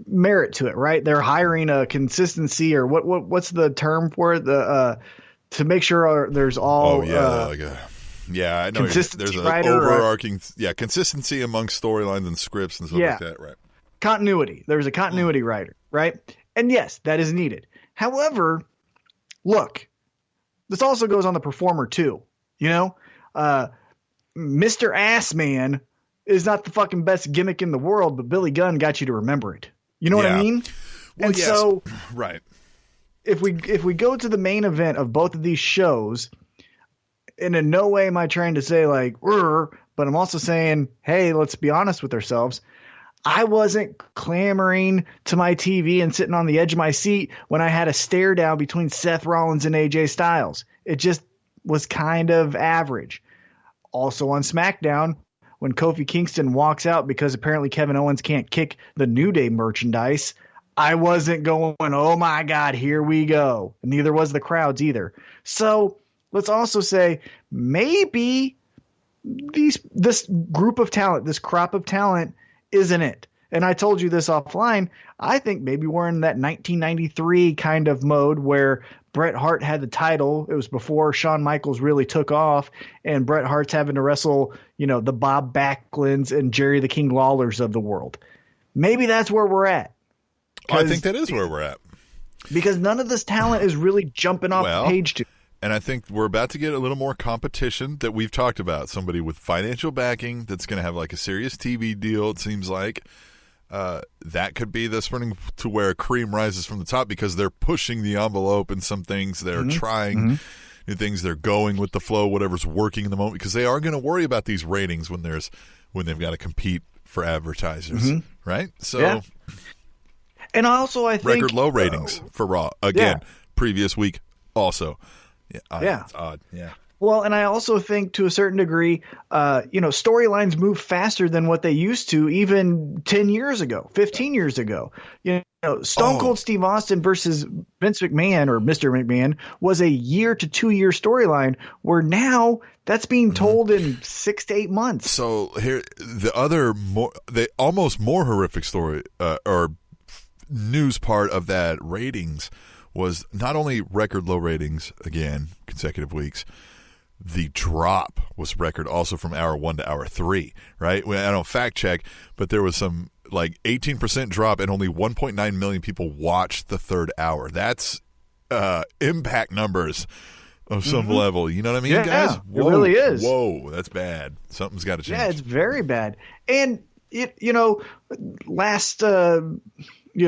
merit to it, right? They're hiring a consistency, or what's the term for it? To make sure there's all. I know. There's an overarching, consistency among storylines and scripts and stuff like that, right? Continuity. There's a continuity writer, right? And yes, that is needed. However, look, this also goes on the performer too. Mr. Assman is not the fucking best gimmick in the world, but Billy Gunn got you to remember it. You know what I mean? Well, and yes. so, right. If we go to the main event of both of these shows, and in no way am I trying to say like, but I'm also saying, hey, let's be honest with ourselves. I wasn't clamoring to my TV and sitting on the edge of my seat when I had a stare down between Seth Rollins and AJ Styles. It just was kind of average. Also on SmackDown, when Kofi Kingston walks out because apparently Kevin Owens can't kick the New Day merchandise, I wasn't going, oh my God, here we go. Neither was the crowds either. So let's also say maybe this group of talent, this crop of talent isn't it. And I told you this offline. I think maybe we're in that 1993 kind of mode where Bret Hart had the title. It was before Shawn Michaels really took off, and Bret Hart's having to wrestle, the Bob Backlunds and Jerry the King Lawlers of the world. Maybe that's where we're at. I think that is where we're at. Because none of this talent is really jumping off the page to. And I think we're about to get a little more competition that we've talked about. Somebody with financial backing that's going to have like a serious TV deal, it seems like. That could be the spring to where cream rises from the top because they're pushing the envelope in some things. They're trying new things. They're going with the flow, whatever's working in the moment, because they are going to worry about these ratings when they've got to compete for advertisers, right? So, and also I think record low ratings for Raw again. Previous week also. It's odd. Yeah. Well, and I also think to a certain degree, storylines move faster than what they used to even 10 years ago, 15 years ago. Stone Cold Steve Austin versus Vince McMahon or Mr. McMahon was a year to 2 year storyline, where now that's being told in 6 to 8 months. So here, the almost more horrific story or news part of that ratings was not only record low ratings again, consecutive weeks. The drop was record also from hour 1 to hour 3, right? I don't fact check, but there was some like 18% drop and only 1.9 million people watched the third hour. That's impact numbers of some level. You know what I mean, guys? Whoa, it really is. Whoa, that's bad. Something's got to change. Yeah, it's very bad. And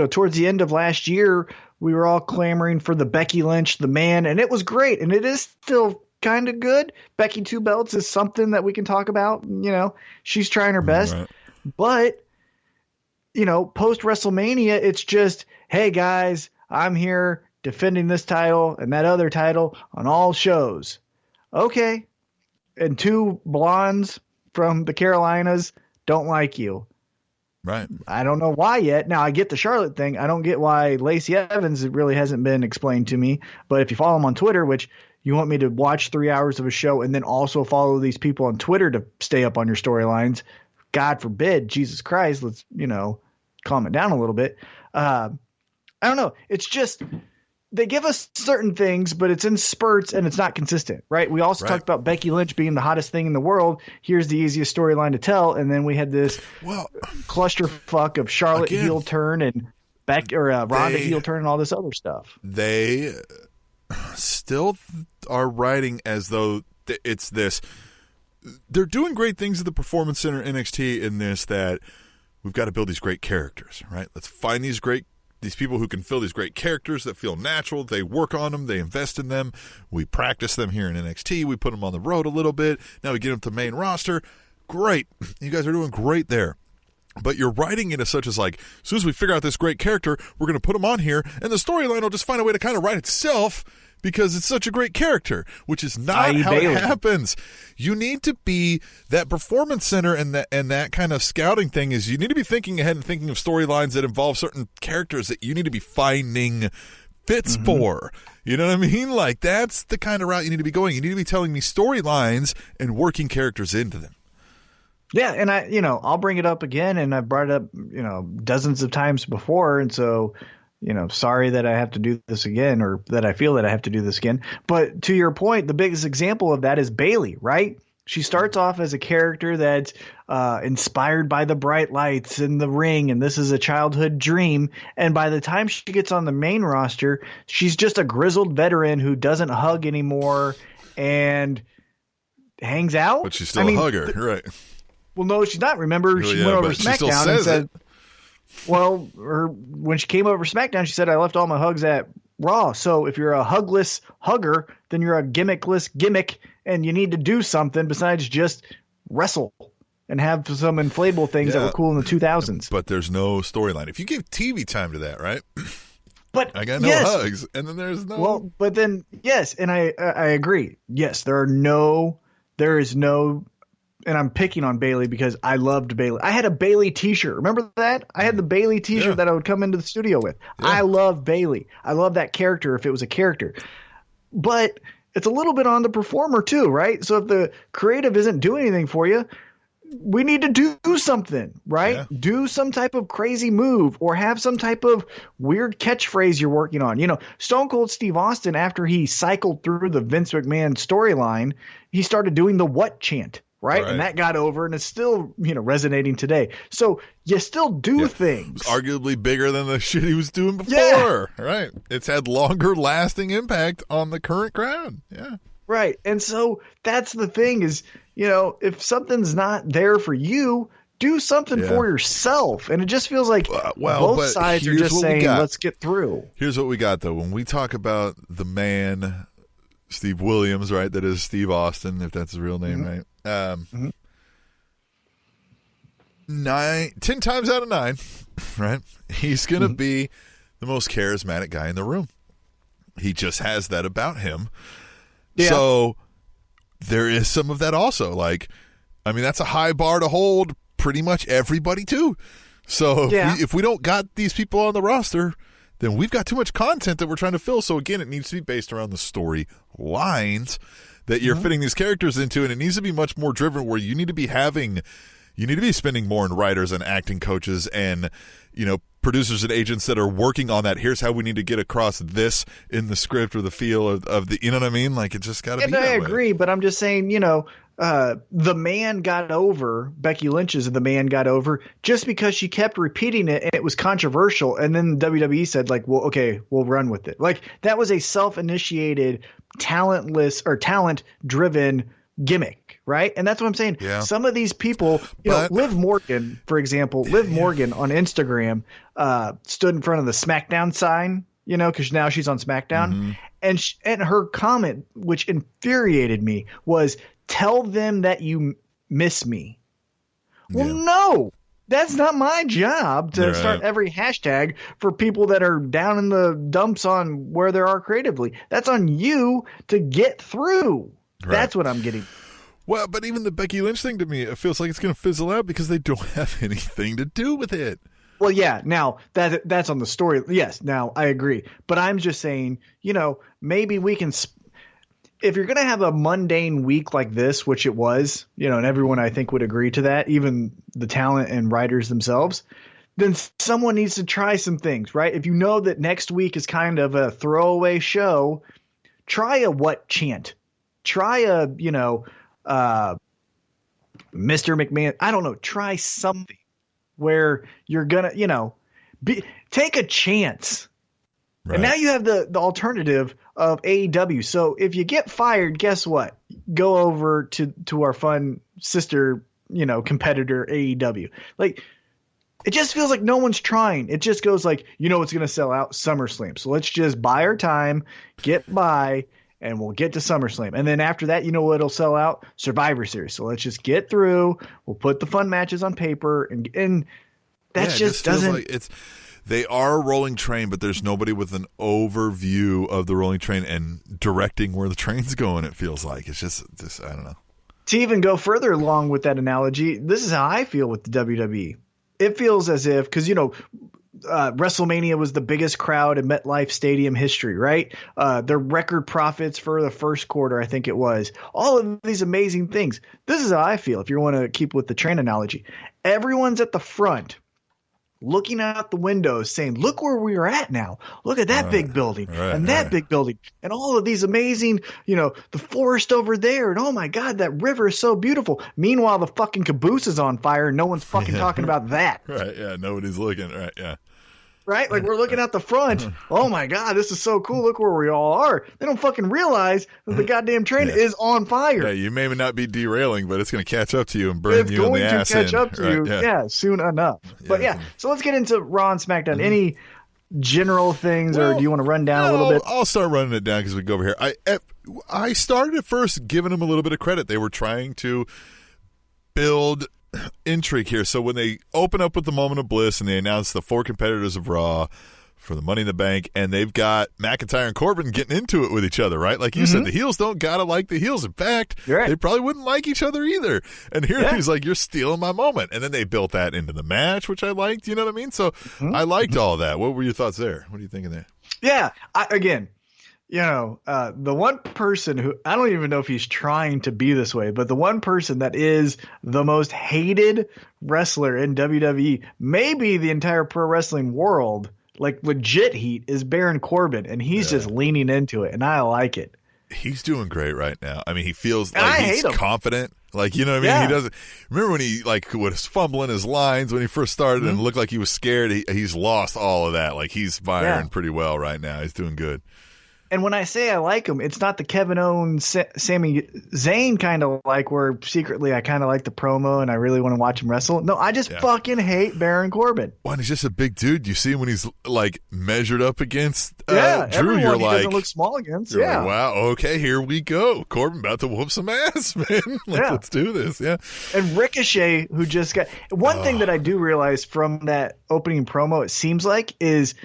towards the end of last year, we were all clamoring for the Becky Lynch, the man, and it was great. And it is still kind of good. Becky 2 belts is something that we can talk about. She's trying her best. Right. But, post WrestleMania, it's just, hey, guys, I'm here defending this title and that other title on all shows. Okay. And 2 blondes from the Carolinas don't like you. Right. I don't know why yet. Now, I get the Charlotte thing. I don't get why Lacey Evans, it really hasn't been explained to me. But if you follow him on Twitter, which you want me to watch 3 hours of a show and then also follow these people on Twitter to stay up on your storylines, God forbid, Jesus Christ, let's, calm it down a little bit. I don't know. It's just they give us certain things, but it's in spurts and it's not consistent, right? We also talked about Becky Lynch being the hottest thing in the world. Here's the easiest storyline to tell. And then we had this clusterfuck of Charlotte heel turn and Ronda heel turn and all this other stuff. They still are writing as though it's this. They're doing great things at the Performance Center NXT in this, that we've got to build these great characters, right? Let's find these people who can fill these great characters that feel natural. They work on them. They invest in them. We practice them here in NXT. We put them on the road a little bit. Now we get them to main roster. Great. You guys are doing great there. But you're writing it as such as like, as soon as we figure out this great character, we're going to put them on here, and the storyline will just find a way to kind of write itself because it's such a great character, which is not how it happens. You need to be that Performance Center and that kind of scouting thing is you need to be thinking ahead and thinking of storylines that involve certain characters that you need to be finding fits for. You know what I mean? Like, that's the kind of route you need to be going. You need to be telling me storylines and working characters into them. Yeah, and I'll bring it up again, and I've brought it up, dozens of times before, and so, sorry that I have to do this again, or that I feel that I have to do this again. But to your point, the biggest example of that is Bayley, right? She starts off as a character that's inspired by the bright lights in the ring, and this is a childhood dream. And by the time she gets on the main roster, she's just a grizzled veteran who doesn't hug anymore and hangs out. But she's still a hugger, right? Well, no, she's not. Remember, she went over SmackDown and said, when she came over SmackDown, she said, I left all my hugs at Raw. So if you're a hugless hugger, then you're a gimmickless gimmick, and you need to do something besides just wrestle and have some inflatable things that were cool in the 2000s. But there's no storyline. If you give TV time to that, right? But I got no hugs, and then there's no. Well, but then yes, and I agree. Yes, there is no. And I'm picking on Bayley because I loved Bayley. I had a Bayley t-shirt. Remember that? I had the Bayley t-shirt that I would come into the studio with. Yeah. I love Bayley. I love that character if it was a character. But it's a little bit on the performer too, right? So if the creative isn't doing anything for you, we need to do something, right? Yeah. Do some type of crazy move or have some type of weird catchphrase you're working on. Stone Cold Steve Austin, after he cycled through the Vince McMahon storyline, he started doing the what chant. Right. And that got over, and it's still, resonating today. So you still do things. It's arguably bigger than the shit he was doing before. Yeah. Right. It's had longer lasting impact on the current crowd. Yeah. Right. And so that's the thing is, if something's not there for you, do something for yourself. And it just feels like both sides are just saying, let's get through. Here's what we got, though. When we talk about the man, Steve Williams, right? That is Steve Austin, if that's his real name, right? 10 times out of 9, right? He's going to be the most charismatic guy in the room. He just has that about him. Yeah. So there is some of that also. That's a high bar to hold pretty much everybody too. So if we don't got these people on the roster, then we've got too much content that we're trying to fill. So again, it needs to be based around the story lines that you're fitting these characters into, and it needs to be much more driven where you need to be spending more in writers and acting coaches and, producers and agents that are working on that. Here's how we need to get across this in the script or the feel of the, you know what I mean? Like, it's just got to be that way. I agree, but I'm just saying, the man got over, Becky Lynch's The Man got over just because she kept repeating it and it was controversial. And then WWE said well, okay, we'll run with it. That was a self-initiated, talent driven gimmick. Right. And that's what I'm saying. Yeah. Some of these people, Liv Morgan, for example, Morgan on Instagram stood in front of the Smackdown sign, because now she's on Smackdown. And her comment, which infuriated me, was, tell them that you miss me. Well, no, that's not my job to start every hashtag for people that are down in the dumps on where they are creatively. That's on you to get through. Right. That's what I'm getting. Well, but even the Becky Lynch thing to me, it feels like it's going to fizzle out because they don't have anything to do with it. Well, yeah. Now that's on the story. Yes. Now I agree, but I'm just saying, maybe we can. If you're going to have a mundane week like this, which it was, and everyone I think would agree to that, even the talent and writers themselves, then someone needs to try some things, right? If you know that next week is kind of a throwaway show, try a what chant. Try a, Mr. McMahon. I don't know. Try something where you're going to, take a chance. Right. And now you have the alternative of AEW. So if you get fired, guess what? Go over to our fun sister, competitor AEW. Like, it just feels like no one's trying. It just goes like, it's going to sell out SummerSlam. So let's just buy our time, get by, and we'll get to SummerSlam. And then after that, what'll sell out? Survivor Series. So let's just get through. We'll put the fun matches on paper, and that just doesn't. Like they are a rolling train, but there's nobody with an overview of the rolling train and directing where the train's going. It feels like it's just I don't know. To even go further along with that analogy, this is how I feel with the WWE. It feels as if, because, WrestleMania was the biggest crowd in MetLife Stadium history, right? Their record profits for the first quarter, I think it was. All of these amazing things. This is how I feel, if you want to keep with the train analogy. Everyone's at the front looking out the windows saying, look where we are at now. Look at that big building and that big building and all of these amazing, the forest over there. And oh my God, that river is so beautiful. Meanwhile, the fucking caboose is on fire and no one's fucking talking about that. Right. Yeah. Nobody's looking. Right. Yeah. Right? Like, we're looking at the front. Oh my God, this is so cool. Look where we all are. They don't fucking realize that the goddamn train is on fire. Yeah, you may not be derailing, but it's going to catch up to you and burn you in the ass. It's going to catch up to you, soon enough. But so let's get into Raw and SmackDown. Any general things, or do you want to run down a little bit? I'll start running it down because we go over here. I started at first giving them a little bit of credit. They were trying to build intrigue here. So when they open up with the Moment of Bliss and they announce the 4 competitors of Raw for the Money in the Bank, and they've got McIntyre and Corbin getting into it with each other, right? Like you said, the heels don't gotta like the heels. In fact, they probably wouldn't like each other either. And here he's like, you're stealing my moment. And then they built that into the match, which I liked. You know what I mean? So I liked all that. What were your thoughts there? What are you thinking there? Yeah. The one person who, I don't even know if he's trying to be this way, but the one person that is the most hated wrestler in WWE, maybe the entire pro wrestling world, like legit heat, is Baron Corbin, and he's just leaning into it, and I like it. He's doing great right now. I mean, he feels like he's confident. Like, you know what I mean? Yeah. He doesn't remember when he was fumbling his lines when he first started and looked like he was scared. He's lost all of that. Like, he's firing pretty well right now. He's doing good. And when I say I like him, it's not the Kevin Owens, Sami Zayn kind of like, where secretly I kind of like the promo and I really want to watch him wrestle. No, I just fucking hate Baron Corbin. Well, and he's just a big dude. You see him when he's like measured up against Drew. Everyone you're he like, doesn't look small against. Like, wow, okay, here we go. Corbin about to whoop some ass, man. Let's do this. Yeah. And Ricochet, who just got one thing that I do realize from that opening promo, it seems like is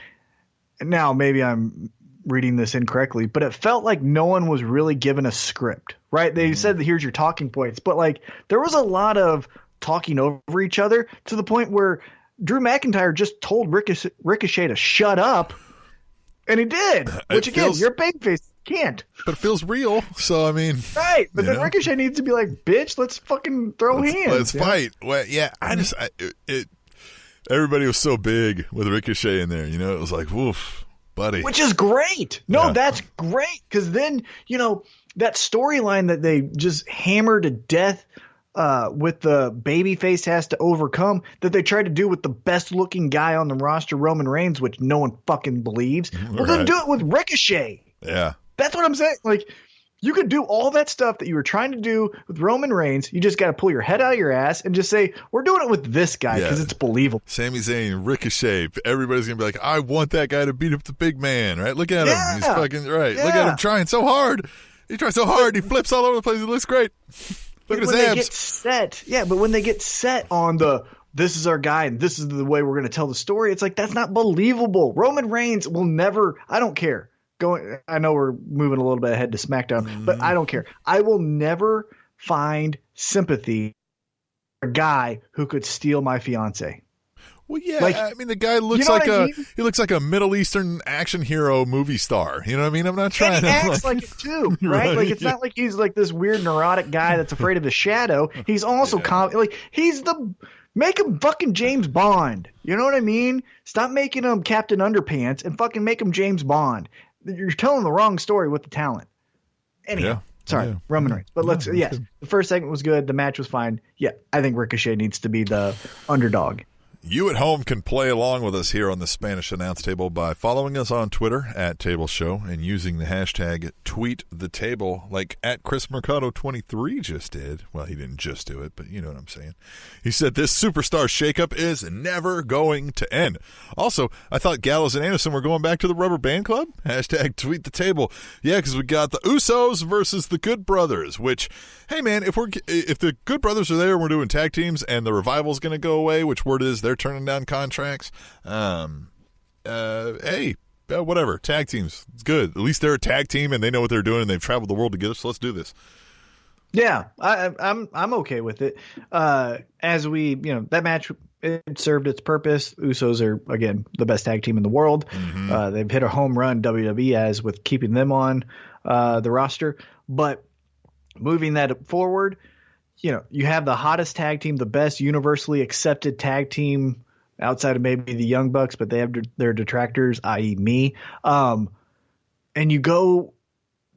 now maybe I'm reading this incorrectly, but it felt like no one was really given a script, right? They said that here's your talking points, but like there was a lot of talking over each other to the point where Drew McIntyre just told Ricochet to shut up, and he did, which again, your babyface can't. But it feels real, so I mean, right? But then Ricochet needs to be like, "Bitch, let's fucking throw hands, let's fight." Well, everybody was so big with Ricochet in there, it was like, woof. Buddy. Which is great. No, that's great. Because then, that storyline that they just hammer to death with the babyface has to overcome, that they tried to do with the best looking guy on the roster, Roman Reigns, which no one fucking believes. Well, then do it with Ricochet. Yeah. That's what I'm saying. Like, you could do all that stuff that you were trying to do with Roman Reigns. You just got to pull your head out of your ass and just say, we're doing it with this guy because it's believable. Sami Zayn, Ricochet. Everybody's going to be like, I want that guy to beat up the big man, right? Look at him. He's fucking right. Yeah. Look at him trying so hard. He tries so hard. He flips all over the place. He looks great. Look at his abs. They get set. Yeah, but when they get set on this is our guy and this is the way we're going to tell the story, it's like, that's not believable. Roman Reigns will never, I don't care. I know we're moving a little bit ahead to SmackDown, but I don't care. I will never find sympathy for a guy who could steal my fiance. Well, yeah, I mean, the guy looks he looks like a Middle Eastern action hero movie star. You know what I mean? I'm not trying to acts like it too, right? Like, it's not like he's like this weird neurotic guy that's afraid of his shadow. He's also like he's the Make him fucking James Bond. You know what I mean? Stop making him Captain Underpants and fucking make him James Bond. You're telling the wrong story with the talent. Anyhow, sorry, Roman Reigns. But yes, the first segment was good. The match was fine. Yeah, I think Ricochet needs to be the underdog. You at home can play along with us here on the Spanish Announce Table by following us on Twitter at Table Show and using the hashtag #TweetTheTable like at Chris Mercado 23 just did. Well, he didn't just do it, but you know what I'm saying. He said this superstar shakeup is never going to end. Also, I thought Gallows and Anderson were going back to the Rubber Band Club. Hashtag #TweetTheTable. Yeah, because we got the Usos versus the Good Brothers, which, hey man, if the Good Brothers are there and we're doing tag teams and the Revival's going to go away, which word is they're turning down contracts. Whatever. Tag teams. It's good. At least they're a tag team and they know what they're doing and they've traveled the world together. So let's do this. Yeah, I'm okay with it. As we, that match, it served its purpose. Usos are, again, the best tag team in the world. Mm-hmm. They've hit a home run, WWE has, with keeping them on the roster. But moving that forward, you have the hottest tag team, the best universally accepted tag team outside of maybe the Young Bucks, but they have their detractors, i.e. me. And you go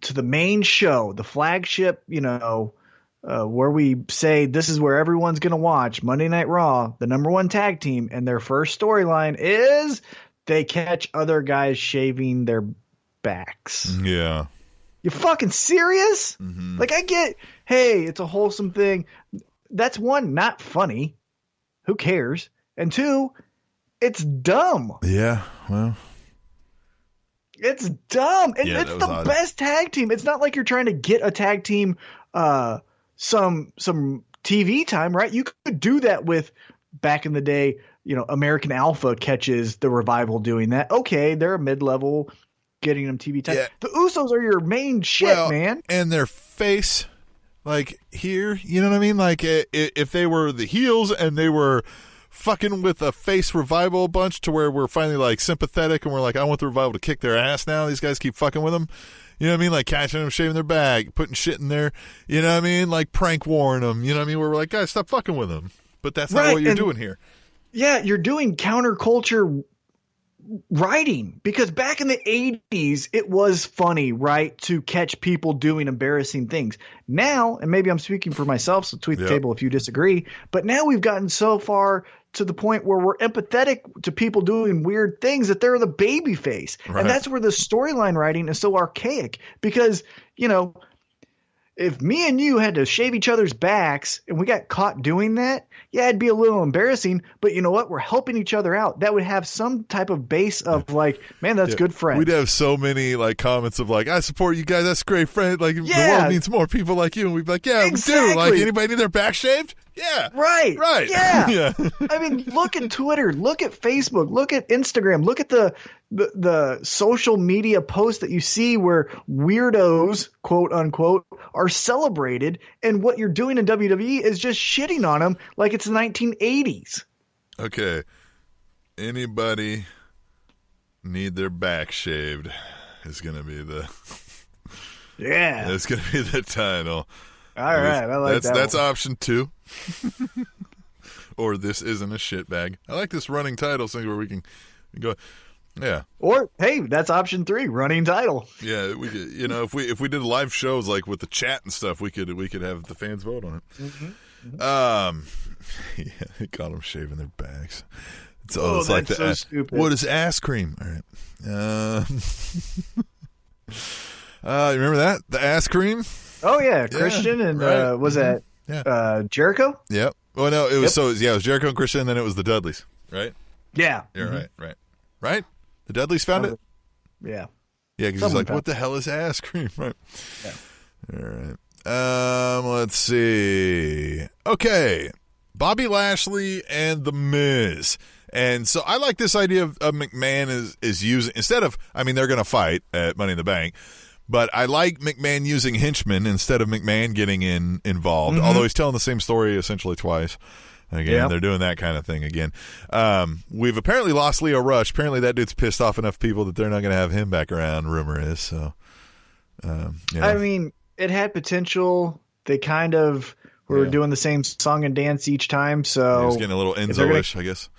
to the main show, the flagship, where we say this is where everyone's going to watch Monday Night Raw, the #1 tag team, and their first storyline is they catch other guys shaving their backs. Yeah. You fucking serious? Mm-hmm. Like, I get, hey, it's a wholesome thing. That's one, not funny. Who cares? And two, it's dumb. Yeah, well. It's dumb. And it's the best tag team. It's not like you're trying to get a tag team some TV time, right? You could do that with, back in the day, American Alpha catches the Revival doing that. Okay, they're a mid-level, getting them TV time. Yeah. The Usos are your main shit, man. And their face, like, here, you know what I mean? Like, if they were the heels and they were fucking with a face Revival bunch to where we're finally, like, sympathetic and we're like, I want the Revival to kick their ass now. These guys keep fucking with them. You know what I mean? Like, catching them, shaving their bag, putting shit in there. You know what I mean? Like, prank warring them. You know what I mean? Where we're like, guys, stop fucking with them. But that's not what you're doing here. Yeah, you're doing counterculture writing, because back in the 80s it was funny, right, to catch people doing embarrassing things. Now, and maybe I'm speaking for myself, so tweet the table if you disagree, but now we've gotten so far to the point where we're empathetic to people doing weird things that they're the baby face. Right. And that's where the storyline writing is so archaic, because if me and you had to shave each other's backs and we got caught doing that, yeah, it'd be a little embarrassing, but you know what? We're helping each other out. That would have some type of base of like, man, that's good friends. We'd have so many like comments of like, I support you guys. That's great, friend. Like, the world needs more people like you. And we'd be like, yeah, exactly. We do. Like, anybody need their back shaved? Yeah. Right. Yeah. Yeah. I mean, look at Twitter, look at Facebook, look at Instagram, look at the social media posts that you see where weirdos, quote unquote, are celebrated, and what you're doing in WWE is just shitting on them like it's the 1980s. Okay. Anybody need their back shaved is going to be the it's going to be the title. All right, I like that. That's option 2. Or this isn't a shit bag. I like this running title thing where we can go. Yeah. Or hey, that's option 3, running title. Yeah, we could, if we did live shows like with the chat and stuff, we could have the fans vote on it. Mm-hmm. Yeah, they got them shaving their backs. It's like so stupid. What is ass cream? All right. You remember that? The ass cream? Oh yeah, Christian and right. Was that Jericho? Yep. Well, no, it was it was Jericho and Christian, and then it was the Dudleys, right? Yeah. You're right. The Dudleys found it. Yeah. Yeah, because he's like, what the hell is ass cream? Right. Yeah. All right. Let's see. Okay, Bobby Lashley and The Miz. And so I like this idea of McMahon is using, instead of, I mean, they're going to fight at Money in the Bank, but I like McMahon using henchmen instead of McMahon getting involved, although he's telling the same story essentially twice. Again, they're doing that kind of thing again. We've apparently lost Leo Rush. Apparently that dude's pissed off enough people that they're not going to have him back around, rumor is. So, I mean, it had potential. They kind of We were doing the same song and dance each time, so he was getting a little Enzo-ish, I guess.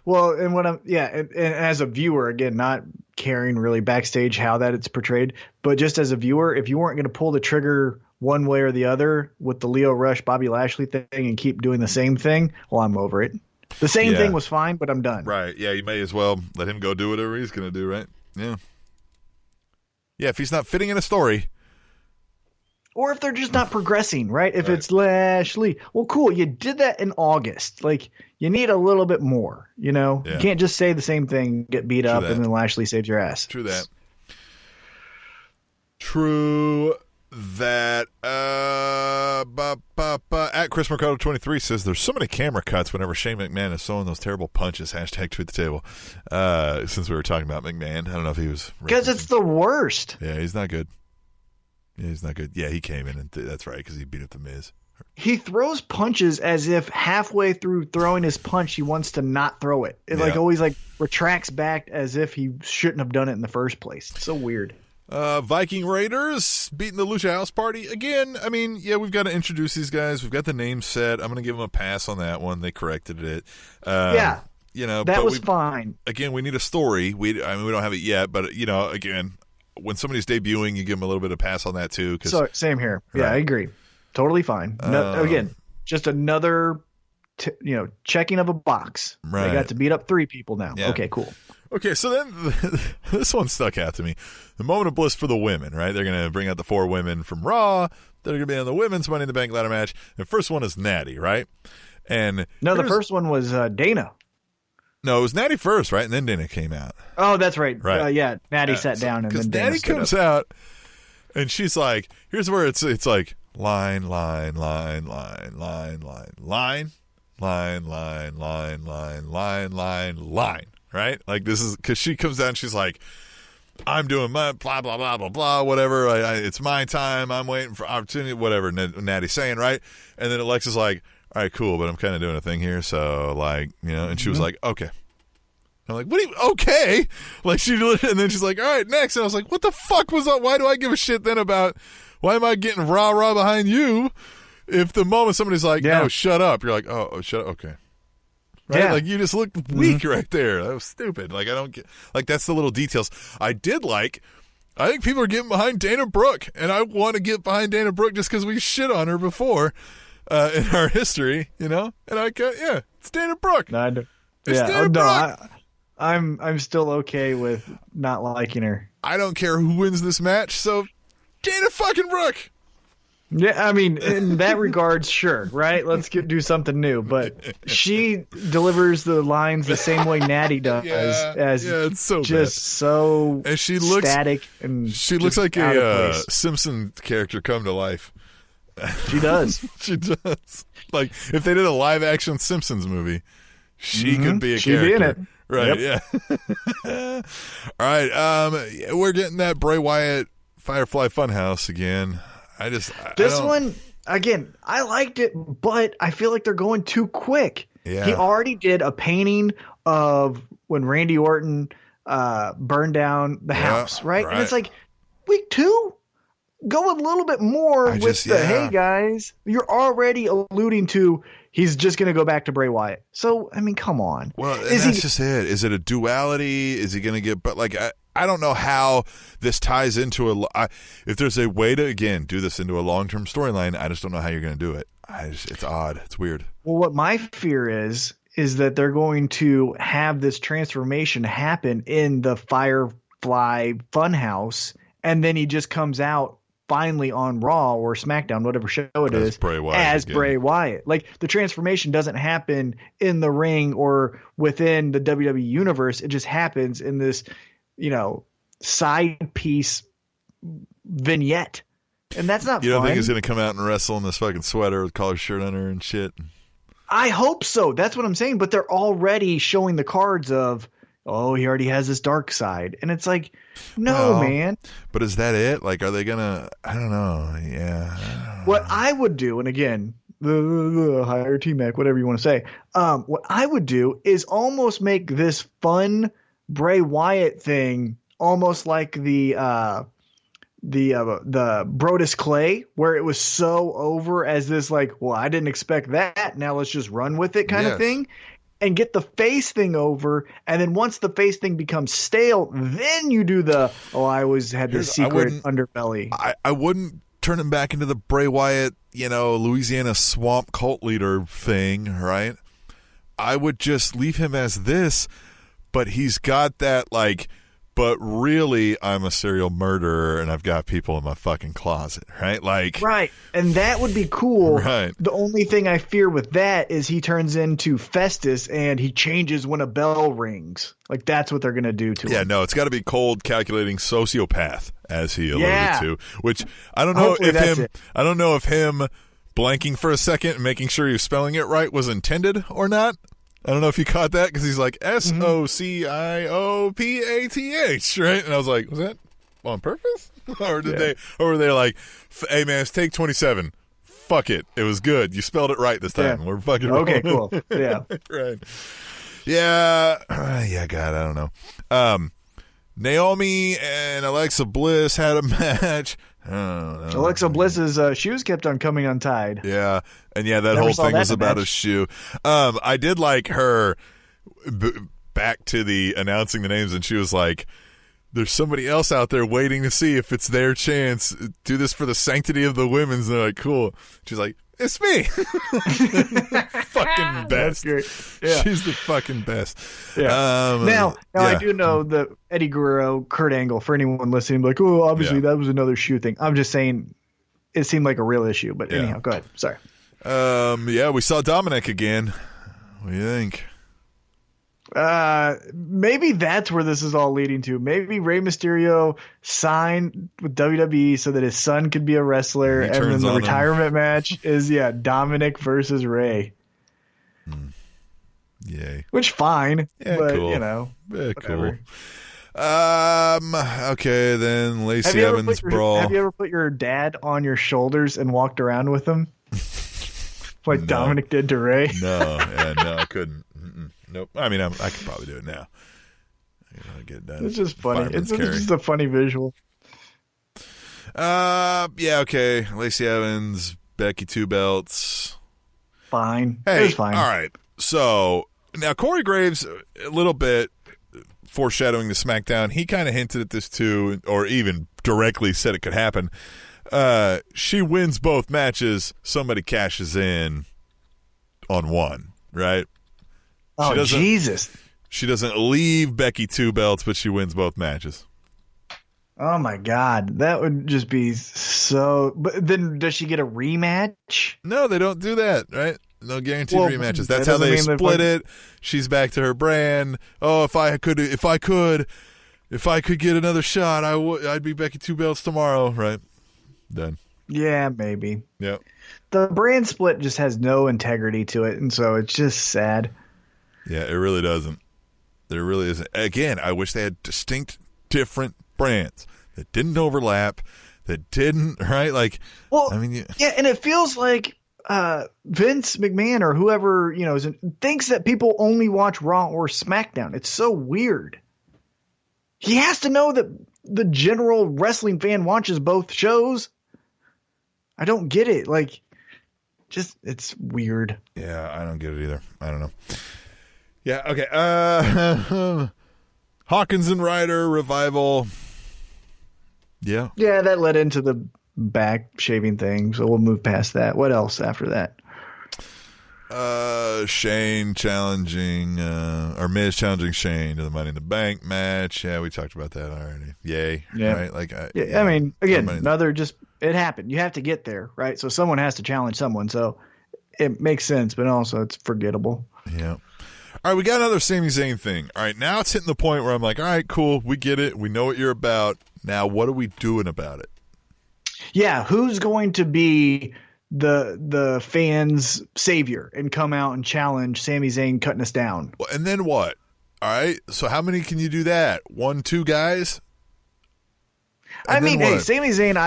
Well, and and as a viewer, again, not caring really backstage how that it's portrayed, but just as a viewer, if you weren't going to pull the trigger one way or the other with the Lio Rush, Bobby Lashley thing and keep doing the same thing, well, I'm over it. The same thing was fine, but I'm done. Right. Yeah, you may as well let him go do whatever he's going to do, right? Yeah. Yeah, if he's not fitting in a story. Or if they're just not progressing, right? If it's Lashley, well, cool. You did that in August. Like, you need a little bit more, you know? Yeah. You can't just say the same thing, get beat up, and then Lashley saves your ass. True that. True that. At Chris Mercado 23 says there's so many camera cuts whenever Shane McMahon is throwing those terrible punches. # tweet the table. Since we were talking about McMahon, I don't know if he was. Because it's the worst. Yeah, he's not good. Yeah, he's not good. Yeah, he came in, and that's right, because he beat up The Miz. He throws punches as if halfway through throwing his punch, he wants to not throw it. It always retracts back as if he shouldn't have done it in the first place. It's so weird. Viking Raiders beating the Lucha House Party. Again, I mean, yeah, we've got to introduce these guys. We've got the name set. I'm going to give them a pass on that one. They corrected it. You know, that was fine. Again, we need a story. We don't have it yet, but, you know, again, when somebody's debuting, you give them a little bit of pass on that too. So same here. Yeah, I agree. Totally fine. Again, just another, checking of a box. Right. They got to beat up 3 people now. Yeah. Okay, cool. Okay, so then this one stuck out to me. The moment of bliss for the women, right? They're going to bring out the 4 women from Raw that are going to be on the women's Money in the Bank ladder match. The first one is Natty, right? And the first one was Dana. No, it was Natty first, right? And then Dana came out. Oh, that's right. Yeah, Natty sat down and then Dana Natty comes out, and she's like, here's where it's like, line, line, line, line, line, line, line, line, line, line, line, line, line, line, right? Like, this is, because she comes down, she's like, I'm doing my blah, blah, blah, blah, blah, whatever. It's my time. I'm waiting for opportunity, whatever Natty's saying, right? And then Alexa's like, all right, cool, but I'm kind of doing a thing here, so, like, you know, and she was like, okay. I'm like, what do you, okay? Like, and then she's like, all right, next. And I was like, what the fuck was that? Why do I give a shit then about, why am I getting rah-rah behind you if the moment somebody's like, no, shut up, you're like, oh, shut up, okay. Right? Yeah. Like, you just looked weak right there. That was stupid. Like, I don't get, like, that's the little details. I think people are getting behind Dana Brooke, and I want to get behind Dana Brooke just because we shit on her before. In our history, you know, and it's Dana Brooke. Dana Brooke. I'm still okay with not liking her. I don't care who wins this match, so Dana fucking Brooke. Yeah, I mean, in that regards, sure, right? Let's do something new. But she delivers the lines the same way Natty does, it's so just bad. So and she looks static and she looks like a Simpson character come to life. She does. She does. Like, if they did a live-action Simpsons movie, she could be a character. She'd be in it. Right, yeah. All right, we're getting that Bray Wyatt Firefly Funhouse again. This one, again, I liked it, but I feel like they're going too quick. Yeah. He already did a painting of when Randy Orton burned down the house, right? And it's like, week 2? Go a little bit more hey guys, you're already alluding to he's just going to go back to Bray Wyatt. So, I mean, come on. Well, that's just it. Is it a duality? Is he going to get, but like, I don't know how this ties into if there's a way to, again, do this into a long-term storyline, I just don't know how you're going to do it. It's odd. It's weird. Well, what my fear is that they're going to have this transformation happen in the Firefly Funhouse, and then he just comes out finally on Raw or SmackDown, whatever show it is, as Bray Wyatt. Like, the transformation doesn't happen in the ring or within the WWE universe. It just happens in this, side piece vignette. And that's not fun. You don't think he's going to come out and wrestle in this fucking sweater with collar shirt under and shit? I hope so. That's what I'm saying. But they're already showing the cards of, oh, he already has this dark side. And it's like, no, man. But is that it? Like, are they going to, I don't know. Yeah. What I would do, and again, the higher T-Mac, whatever you want to say, what I would do is almost make this fun Bray Wyatt thing almost like the Brodus Clay, where it was so over as this like, well, I didn't expect that. Now let's just run with it kind of thing. And get the face thing over, and then once the face thing becomes stale, then you do I always had this secret underbelly. I wouldn't turn him back into the Bray Wyatt, Louisiana swamp cult leader thing, right? I would just leave him as this, but he's got that like, but really I'm a serial murderer and I've got people in my fucking closet, right? Like, right. And that would be cool. Right. The only thing I fear with that is he turns into Festus and he changes when a bell rings. Like that's what they're going to do to him. Yeah, no, it's got to be cold, calculating sociopath, as he alluded to, which I don't know I don't know if him blanking for a second and making sure he was spelling it right was intended or not. I don't know if you caught that because he's like SOCIOPATH, right? And I was like, was that on purpose? Or were they like, hey man, it's take 27. Fuck it. It was good. You spelled it right this time. We're fucking okay, cool. Yeah. Right. Yeah. Yeah, God, I don't know. Naomi and Alexa Bliss had a match. Alexa Bliss's shoes kept on coming untied. Yeah, and that whole thing was about a shoe. I did like her back to the announcing the names, and she was like, there's somebody else out there waiting to see if it's their chance. Do this for the sanctity of the women's. And they're like, cool. She's like, it's me. Fucking best. That's great. Yeah. She's the fucking best. Yeah. Now I do know that Eddie Guerrero, Kurt Angle, for anyone listening, like, oh, obviously that was another shoe thing. I'm just saying it seemed like a real issue. But anyhow, go ahead. Sorry. We saw Dominic again. What do you think? Maybe that's where this is all leading to. Maybe Rey Mysterio signed with WWE so that his son could be a wrestler, and then the retirement match is Dominic versus Rey. Yay! Which fine, but cool. Whatever. Cool. Okay, then Lacey Evans brawl. Have you ever put your dad on your shoulders and walked around with him, like Dominic did to Rey? No, I couldn't. Nope. I mean, I could probably do it now. I gotta get done. It's just funny. It's just a funny visual. Okay. Lacey Evans, Becky Two Belts. Fine. Hey, it was fine. All right. So now Corey Graves, a little bit foreshadowing the Smackdown. He kind of hinted at this too, or even directly said it could happen. She wins both matches. Somebody cashes in on one, right? Oh, Jesus. She doesn't leave Becky Two Belts, but she wins both matches. Oh, my God. That would just be so... But then does she get a rematch? No, they don't do that, right? No guaranteed rematches. That's how they split it. She's back to her brand. Oh, if I could get another shot, I'd be Becky Two Belts tomorrow, right? Done. Yeah, maybe. Yep. The brand split just has no integrity to it, and so it's just sad. Yeah, it really doesn't. There really isn't. Again, I wish they had distinct, different brands that didn't overlap, that didn't, right? Like, well, I mean, yeah, and it feels like Vince McMahon or whoever, thinks that people only watch Raw or SmackDown. It's so weird. He has to know that the general wrestling fan watches both shows. I don't get it. Like, it's weird. Yeah, I don't get it either. I don't know. Yeah, okay. Hawkins and Ryder revival. Yeah. Yeah, that led into the back shaving thing, so we'll move past that. What else after that? Shane challenging, or Miz challenging Shane to the Money in the Bank match. Yeah, we talked about that already. Yay. Yeah. Right? Like, I mean, again, it happened. You have to get there, right? So someone has to challenge someone. So it makes sense, but also it's forgettable. Yeah. All right, we got another Sami Zayn thing. All right, now it's hitting the point where I'm like, all right, cool, we get it. We know what you're about. Now, what are we doing about it? Yeah, who's going to be the fans' savior and come out and challenge Sami Zayn cutting us down? Well, and then what? All right, so how many can you do that? 1, 2 guys? I mean, hey, Sami Zayn,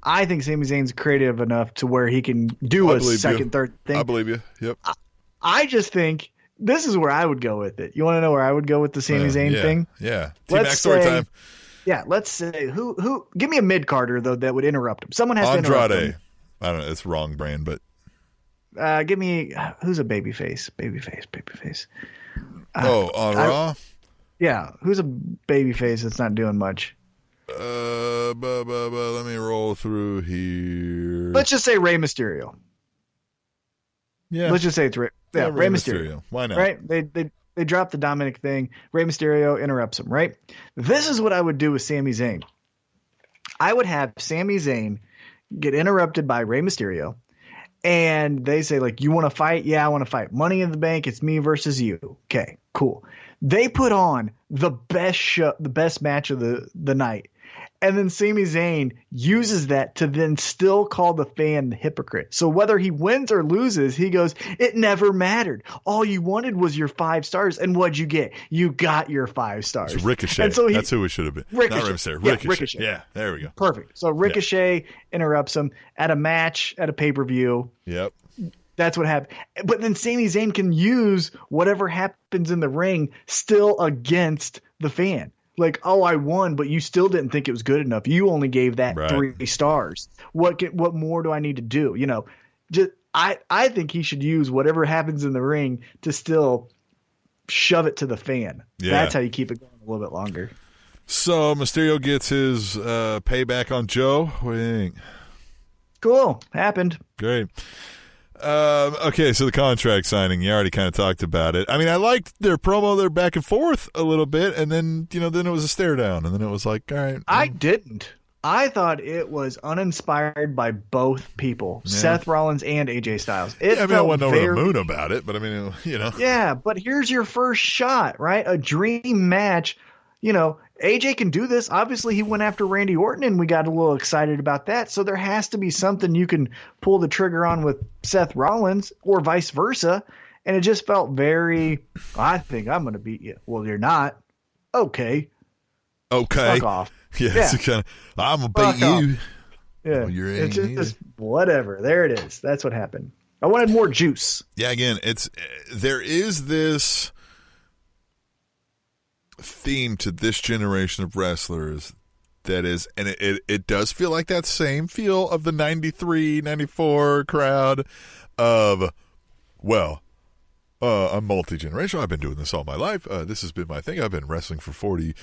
I think Sami Zayn's creative enough to where he can do a second, third thing. I believe you. Yep. I just think this is where I would go with it. You want to know where I would go with the Sami Zayn thing? Yeah. Team Max story time. Yeah, let's say who. Give me a mid Carter though that would interrupt him. Someone has to interrupt him. I don't know. It's wrong brand, but give me who's a babyface. On Raw. Yeah, who's a babyface that's not doing much? Let me roll through here. Let's just say Rey Mysterio. Yeah. Let's just say it's Rey Mysterio. Why not? Right? They dropped the Dominic thing. Rey Mysterio interrupts him, right? This is what I would do with Sami Zayn. I would have Sami Zayn get interrupted by Rey Mysterio, and they say, like, you want to fight? Yeah, I want to fight. Money in the Bank, it's me versus you. Okay, cool. They put on the best match of the night. And then Sami Zayn uses that to then still call the fan the hypocrite. So whether he wins or loses, he goes, it never mattered. All you wanted was your 5 stars. And what'd you get? You got your 5 stars. It's Ricochet. And so that's who it should have been. Ricochet. Not Ricochet. Ricochet. Yeah, there we go. Perfect. So Ricochet interrupts him at a match at a pay-per-view. Yep. That's what happened. But then Sami Zayn can use whatever happens in the ring still against the fan. Like, oh, I won, but you still didn't think it was good enough. You only gave that 3 stars. What more do I need to do? You know, I think he should use whatever happens in the ring to still shove it to the fan. Yeah. That's how you keep it going a little bit longer. So Mysterio gets his payback on Joe. What do you think? Cool. Happened. Great. Okay, so the contract signing, you already kind of talked about it. I mean, I liked their promo, their back and forth a little bit, and then, then it was a stare down, and then it was like, all right. I didn't. I thought it was uninspired by both people, Seth Rollins and AJ Styles. I wasn't over the moon about it, but I mean, Yeah, but here's your first shot, right? A dream match. AJ can do this. Obviously, he went after Randy Orton, and we got a little excited about that. So there has to be something you can pull the trigger on with Seth Rollins or vice versa. And it just felt very, I think I'm going to beat you. Well, you're not. Okay. Fuck off. Yeah. It's kind of, I'm going to beat you. Yeah. Well, you're it's just whatever. There it is. That's what happened. I wanted more juice. Yeah, again, there is this theme to this generation of wrestlers that is, and it does feel like that same feel of the 93, 94 crowd of, I'm multi-generational. I've been doing this all my life. This has been my thing. I've been wrestling for 14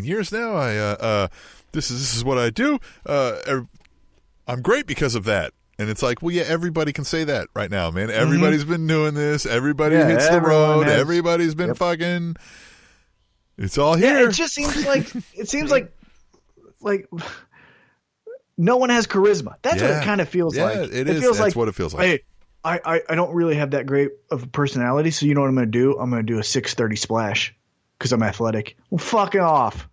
years now. This is what I do. I'm great because of that. And it's like, well, yeah, everybody can say that right now, man. Everybody's been doing this. Everybody hits the road. Everybody's been fucking. It's all here. Yeah, it just seems like no one has charisma. That's what it kind of feels like. It is. That's what it feels like. Hey, I don't really have that great of a personality, so you know what I'm going to do? I'm going to do a 630 splash because I'm athletic. Well, fucking off.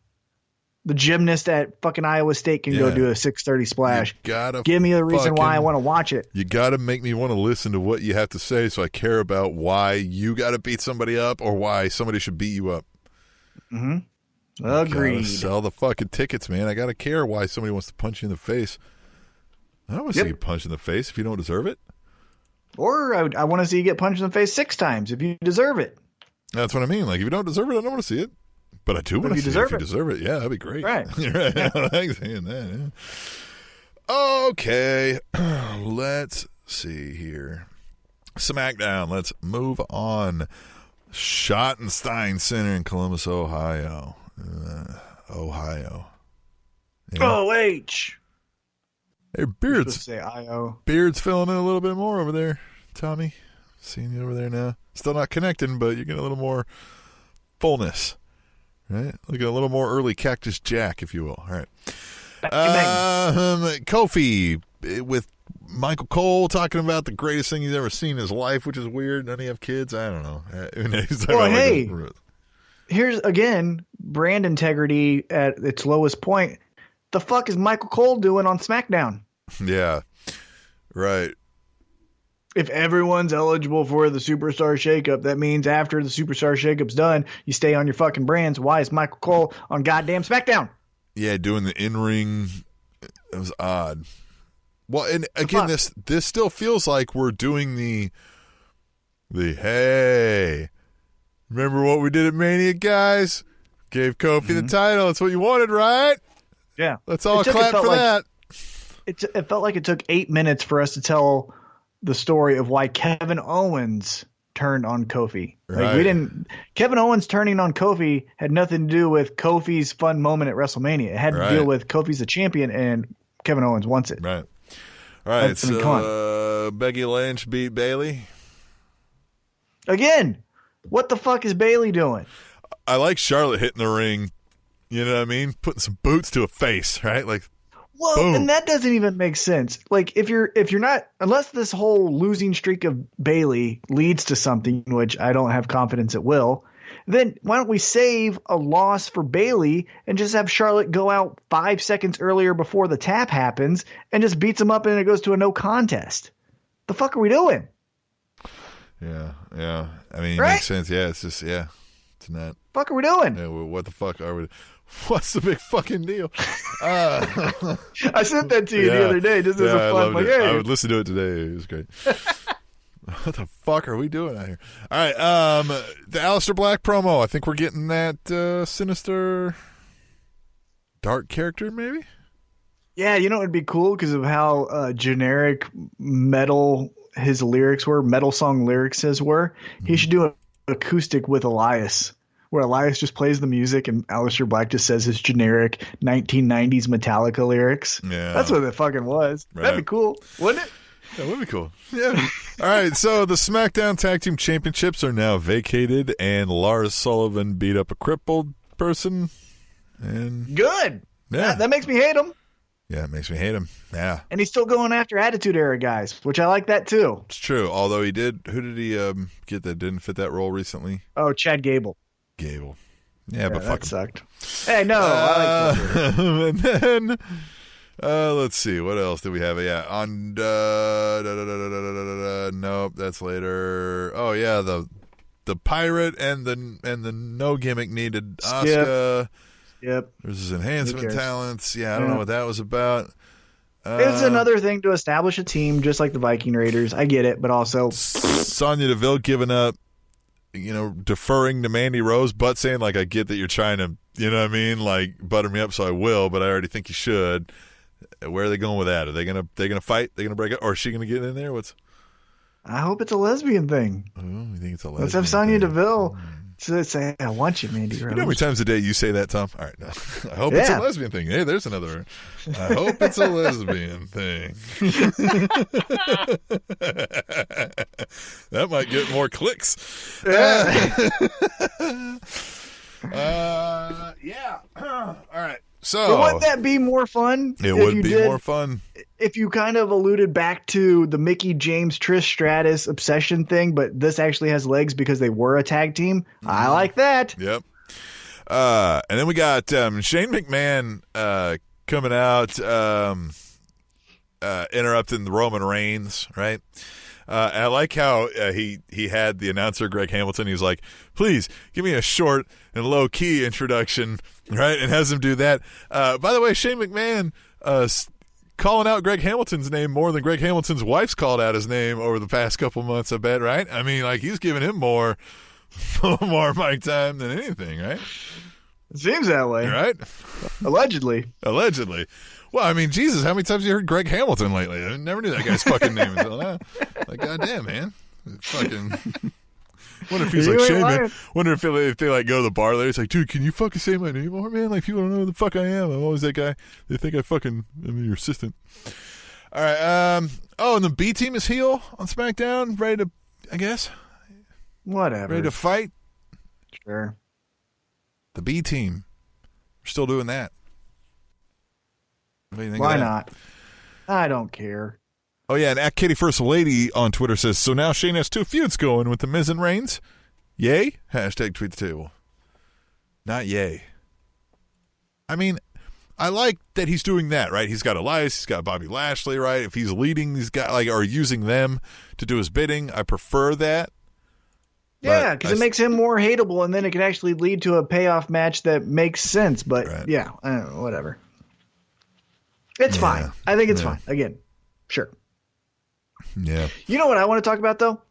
The gymnast at fucking Iowa State can go do a 630 splash. Give me the reason why I want to watch it. You got to make me want to listen to what you have to say so I care about why you got to beat somebody up or why somebody should beat you up. Mm-hmm. Agreed. Sell the fucking tickets, man. I got to care why somebody wants to punch you in the face. I don't want to see you punch in the face if you don't deserve it. Or I want to see you get punched in the face 6 times if you deserve it. That's what I mean. Like, if you don't deserve it, I don't want to see it. But I do want to see it if you deserve it. Yeah, that'd be great. Right. You're right. I like saying that. Yeah. Okay. Let's see here. SmackDown. Let's move on. Schottenstein Center in Columbus, Ohio. Ohio. Yeah. O-H. Hey, Beard's filling in a little bit more over there, Tommy. Seeing you over there now. Still not connecting, but you're getting a little more fullness. Right? Looking a little more early Cactus Jack, if you will. All right. Kofi with Michael Cole talking about the greatest thing he's ever seen in his life, which is weird. None of you have kids? I don't know. Well, hey, here's, again, brand integrity at its lowest point. The fuck is Michael Cole doing on SmackDown? Yeah. Right. If everyone's eligible for the Superstar Shakeup, that means after the Superstar Shakeup's done, you stay on your fucking brands. Why is Michael Cole on goddamn SmackDown? Yeah, doing the in-ring, it was odd. Well, and again, this still feels like we're doing the hey, remember what we did at Mania, guys? Gave Kofi the title. That's what you wanted, right? Yeah. Let's all clap for that. It felt like it took 8 minutes for us to tell the story of why Kevin Owens turned on Kofi. Right. Kevin Owens turning on Kofi had nothing to do with Kofi's fun moment at WrestleMania. It had to deal with Kofi's a champion and Kevin Owens wants it. Right. All right. So Becky Lynch beat Bayley. Again, what the fuck is Bayley doing? I like Charlotte hitting the ring. You know what I mean? Putting some boots to a face, right? Like, well, boom. And that doesn't even make sense. Like, if you're not, unless this whole losing streak of Bayley leads to something, which I don't have confidence it will, then why don't we save a loss for Bayley and just have Charlotte go out 5 seconds earlier before the tap happens and just beats him up and it goes to a no contest? The fuck are we doing? Yeah. I mean, it makes sense. Yeah, it's just, it's not. Fuck are we doing? Yeah, what the fuck are we? What's the big fucking deal? I sent that to you the other day just as a fun. Like, hey. I would listen to it today. It was great. What the fuck are we doing out here? All right, the Aleister Black promo. I think we're getting that sinister, dark character, maybe. Yeah, you know it'd be cool because of how generic metal his lyrics were, metal song lyrics his were. He should do an acoustic with Elias, where Elias just plays the music and Aleister Black just says his generic 1990s Metallica lyrics. Yeah. That's what it fucking was. Right. That'd be cool, wouldn't it? That would be cool. Yeah. All right, so the SmackDown Tag Team Championships are now vacated, and Lars Sullivan beat up a crippled person. And good. Yeah. That makes me hate him. Yeah, it makes me hate him. Yeah. And he's still going after Attitude Era guys, which I like that too. It's true. Although who did he get that didn't fit that role recently? Oh, Chad Gable. Yeah, but fuck that sucked. Hey, no, I like that. And then let's see, what else do we have? Yeah, on nope, that's later. Oh yeah, the pirate and the no gimmick needed Asuka. Yep. There's his enhancement talents. Yeah, I don't know what that was about. It's another thing to establish a team, just like the Viking Raiders. I get it, but also Sonya Deville giving up, deferring to Mandy Rose, but saying like, I get that you're trying to, you know what I mean, like butter me up, so I will, but I already think you should. Where are they going with that? Are they gonna fight? They gonna break up, or is she gonna get in there? I hope it's a lesbian thing. Oh, you think it's a lesbian? Let's have Sonya Deville. Say, I want you, Mandy Rose. You know how many times a day you say that, Tom? All right, no. I hope it's a lesbian thing. Hey, there's another. I hope it's a lesbian thing. That might get more clicks. Yeah. Yeah. All right. So wouldn't that be more fun? It would be more fun if you kind of alluded back to the Mickie James Trish Stratus obsession thing, but this actually has legs because they were a tag team. Mm-hmm. I like that. Yep. And then we got Shane McMahon coming out, interrupting the Roman Reigns, right? And I like how he had the announcer Greg Hamilton. He was like, "Please give me a short and low key introduction," right? And has him do that. By the way, Shane McMahon calling out Greg Hamilton's name more than Greg Hamilton's wife's called out his name over the past couple months. I bet, right? I mean, like he's giving him more mic time than anything, right? It seems that way, right? Allegedly. Well, I mean, Jesus, how many times have you heard Greg Hamilton lately? I never knew that guy's fucking name until now. Like, goddamn, man. Fucking. Wonder if he's like, Shane, man. Wonder if they like go to the bar later. It's like, dude, can you fucking say my name more, man? Like, people don't know who the fuck I am. I'm always that guy. They think I'm your assistant. All right. And the B team is heel on SmackDown. Ready to, I guess. Whatever. Ready to fight? Sure. The B team. We're still doing that. Why not? I don't care. Oh, yeah, and at Katie First Lady on Twitter says, so now Shane has 2 feuds going with The Miz and Reigns. Yay? Hashtag tweet the table. Not yay. I mean, I like that he's doing that, right? He's got Elias, he's got Bobby Lashley, right? If he's leading these guys, or using them to do his bidding, I prefer that. Yeah, because it makes him more hateable, and then it can actually lead to a payoff match that makes sense. But, yeah, I don't know, whatever. It's fine. I think it's fine. Again, sure. Yeah. You know what I want to talk about, though?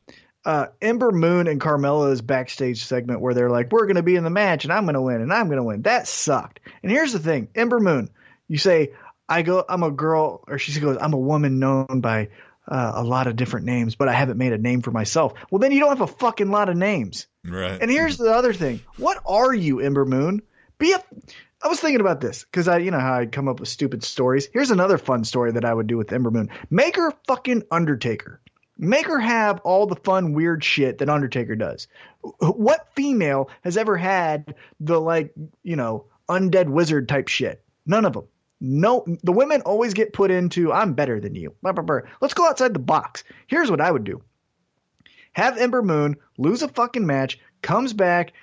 Ember Moon and Carmella's backstage segment where they're like, we're going to be in the match and I'm going to win and I'm going to win. That sucked. And here's the thing. Ember Moon, you say, I'm a girl, or she goes, I'm a woman known by a lot of different names, but I haven't made a name for myself. Well, then you don't have a fucking lot of names. Right. And here's the other thing. What are you, Ember Moon? I was thinking about this because you know how I come up with stupid stories. Here's another fun story that I would do with Ember Moon. Make her fucking Undertaker. Make her have all the fun, weird shit that Undertaker does. What female has ever had the undead wizard type shit? None of them. No, the women always get put into, I'm better than you. Let's go outside the box. Here's what I would do. Have Ember Moon lose a fucking match, comes back,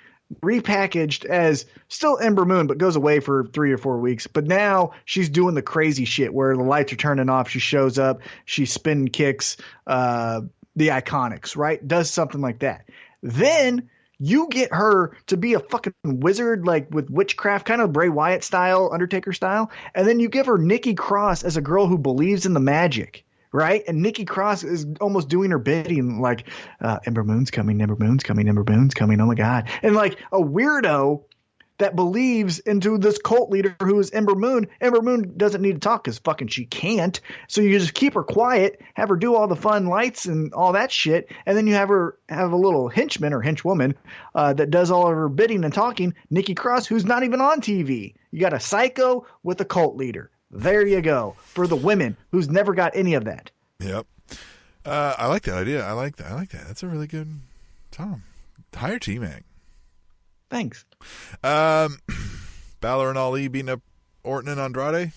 repackaged as still Ember Moon, but goes away for 3 or 4 weeks. But now she's doing the crazy shit where the lights are turning off. She shows up, she spin kicks the Iconics, right? Does something like that. Then you get her to be a fucking wizard, like with witchcraft, kind of Bray Wyatt style, Undertaker style. And then you give her Nikki Cross as a girl who believes in the magic. Right? And Nikki Cross is almost doing her bidding, like, Ember Moon's coming, Ember Moon's coming, Ember Moon's coming. Oh my God. And like a weirdo that believes into this cult leader who is Ember Moon. Ember Moon doesn't need to talk because fucking she can't. So you just keep her quiet, have her do all the fun lights and all that shit. And then you have her have a little henchman or henchwoman that does all of her bidding and talking. Nikki Cross, who's not even on TV. You got a psycho with a cult leader. There you go. For the women who's never got any of that. Yep. I like that idea. I like that. That's a really good Tom. Hire T-Mac. Thanks. Balor and Ali beating up Orton and Andrade.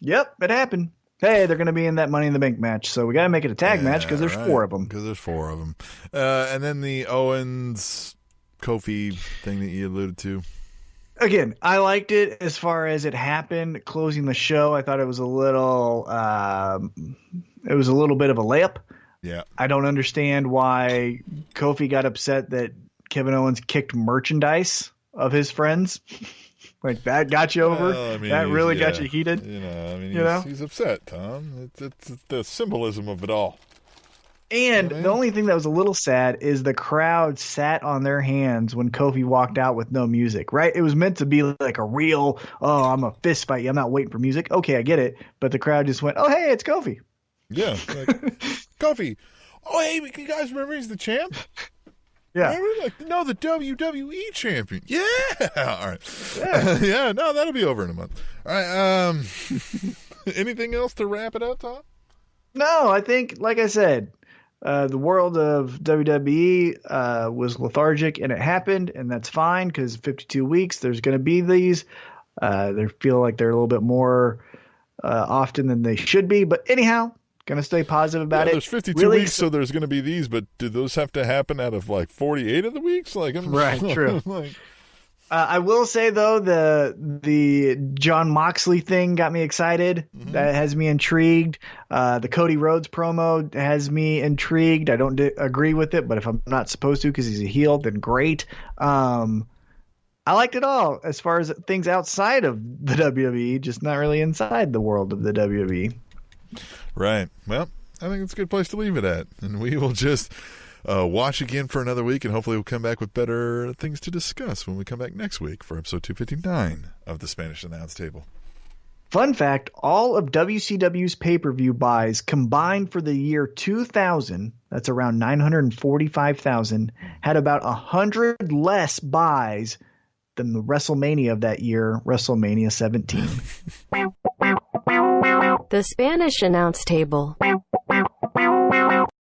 Yep, it happened. Hey, they're going to be in that Money in the Bank match, so we got to make it a tag match because there's 4 of them. Because there's 4 of them. And then the Owens Kofi thing that you alluded to. Again, I liked it as far as it happened. Closing the show, I thought it was a little bit of a layup. Yeah. I don't understand why Kofi got upset that Kevin Owens kicked merchandise of his friends. Like, that got you over? Well, I mean, that really got you heated? He's upset, Tom. It's the symbolism of it all. And the only thing that was a little sad is the crowd sat on their hands when Kofi walked out with no music, right? It was meant to be like a real, I'm a fist fight you. I'm not waiting for music. Okay, I get it. But the crowd just went, oh, hey, it's Kofi. Yeah. Like, Kofi. Oh, hey, you guys remember he's the champ? Yeah. Remember? No, the WWE champion. Yeah. All right. Yeah. No, that'll be over in a month. All right. Anything else to wrap it up, Tom? No, I think, like I said, the world of WWE was lethargic, and it happened, and that's fine because 52 weeks, there's going to be these. They feel like they're a little bit more often than they should be. But anyhow, going to stay positive about it. There's 52 weeks, so there's going to be these, but do those have to happen out of like 48 of the weeks? Right, true. I will say, though, the Jon Moxley thing got me excited. Mm-hmm. That has me intrigued. The Cody Rhodes promo has me intrigued. I don't agree with it, but if I'm not supposed to because he's a heel, then great. I liked it all as far as things outside of the WWE, just not really inside the world of the WWE. Right. Well, I think it's a good place to leave it at. And we will just watch again for another week, and hopefully we'll come back with better things to discuss when we come back next week for episode 259 of the Spanish Announce Table. Fun fact, all of WCW's pay-per-view buys combined for the year 2000, that's around 945,000, had about 100 less buys than the WrestleMania of that year, WrestleMania 17. The Spanish Announce Table.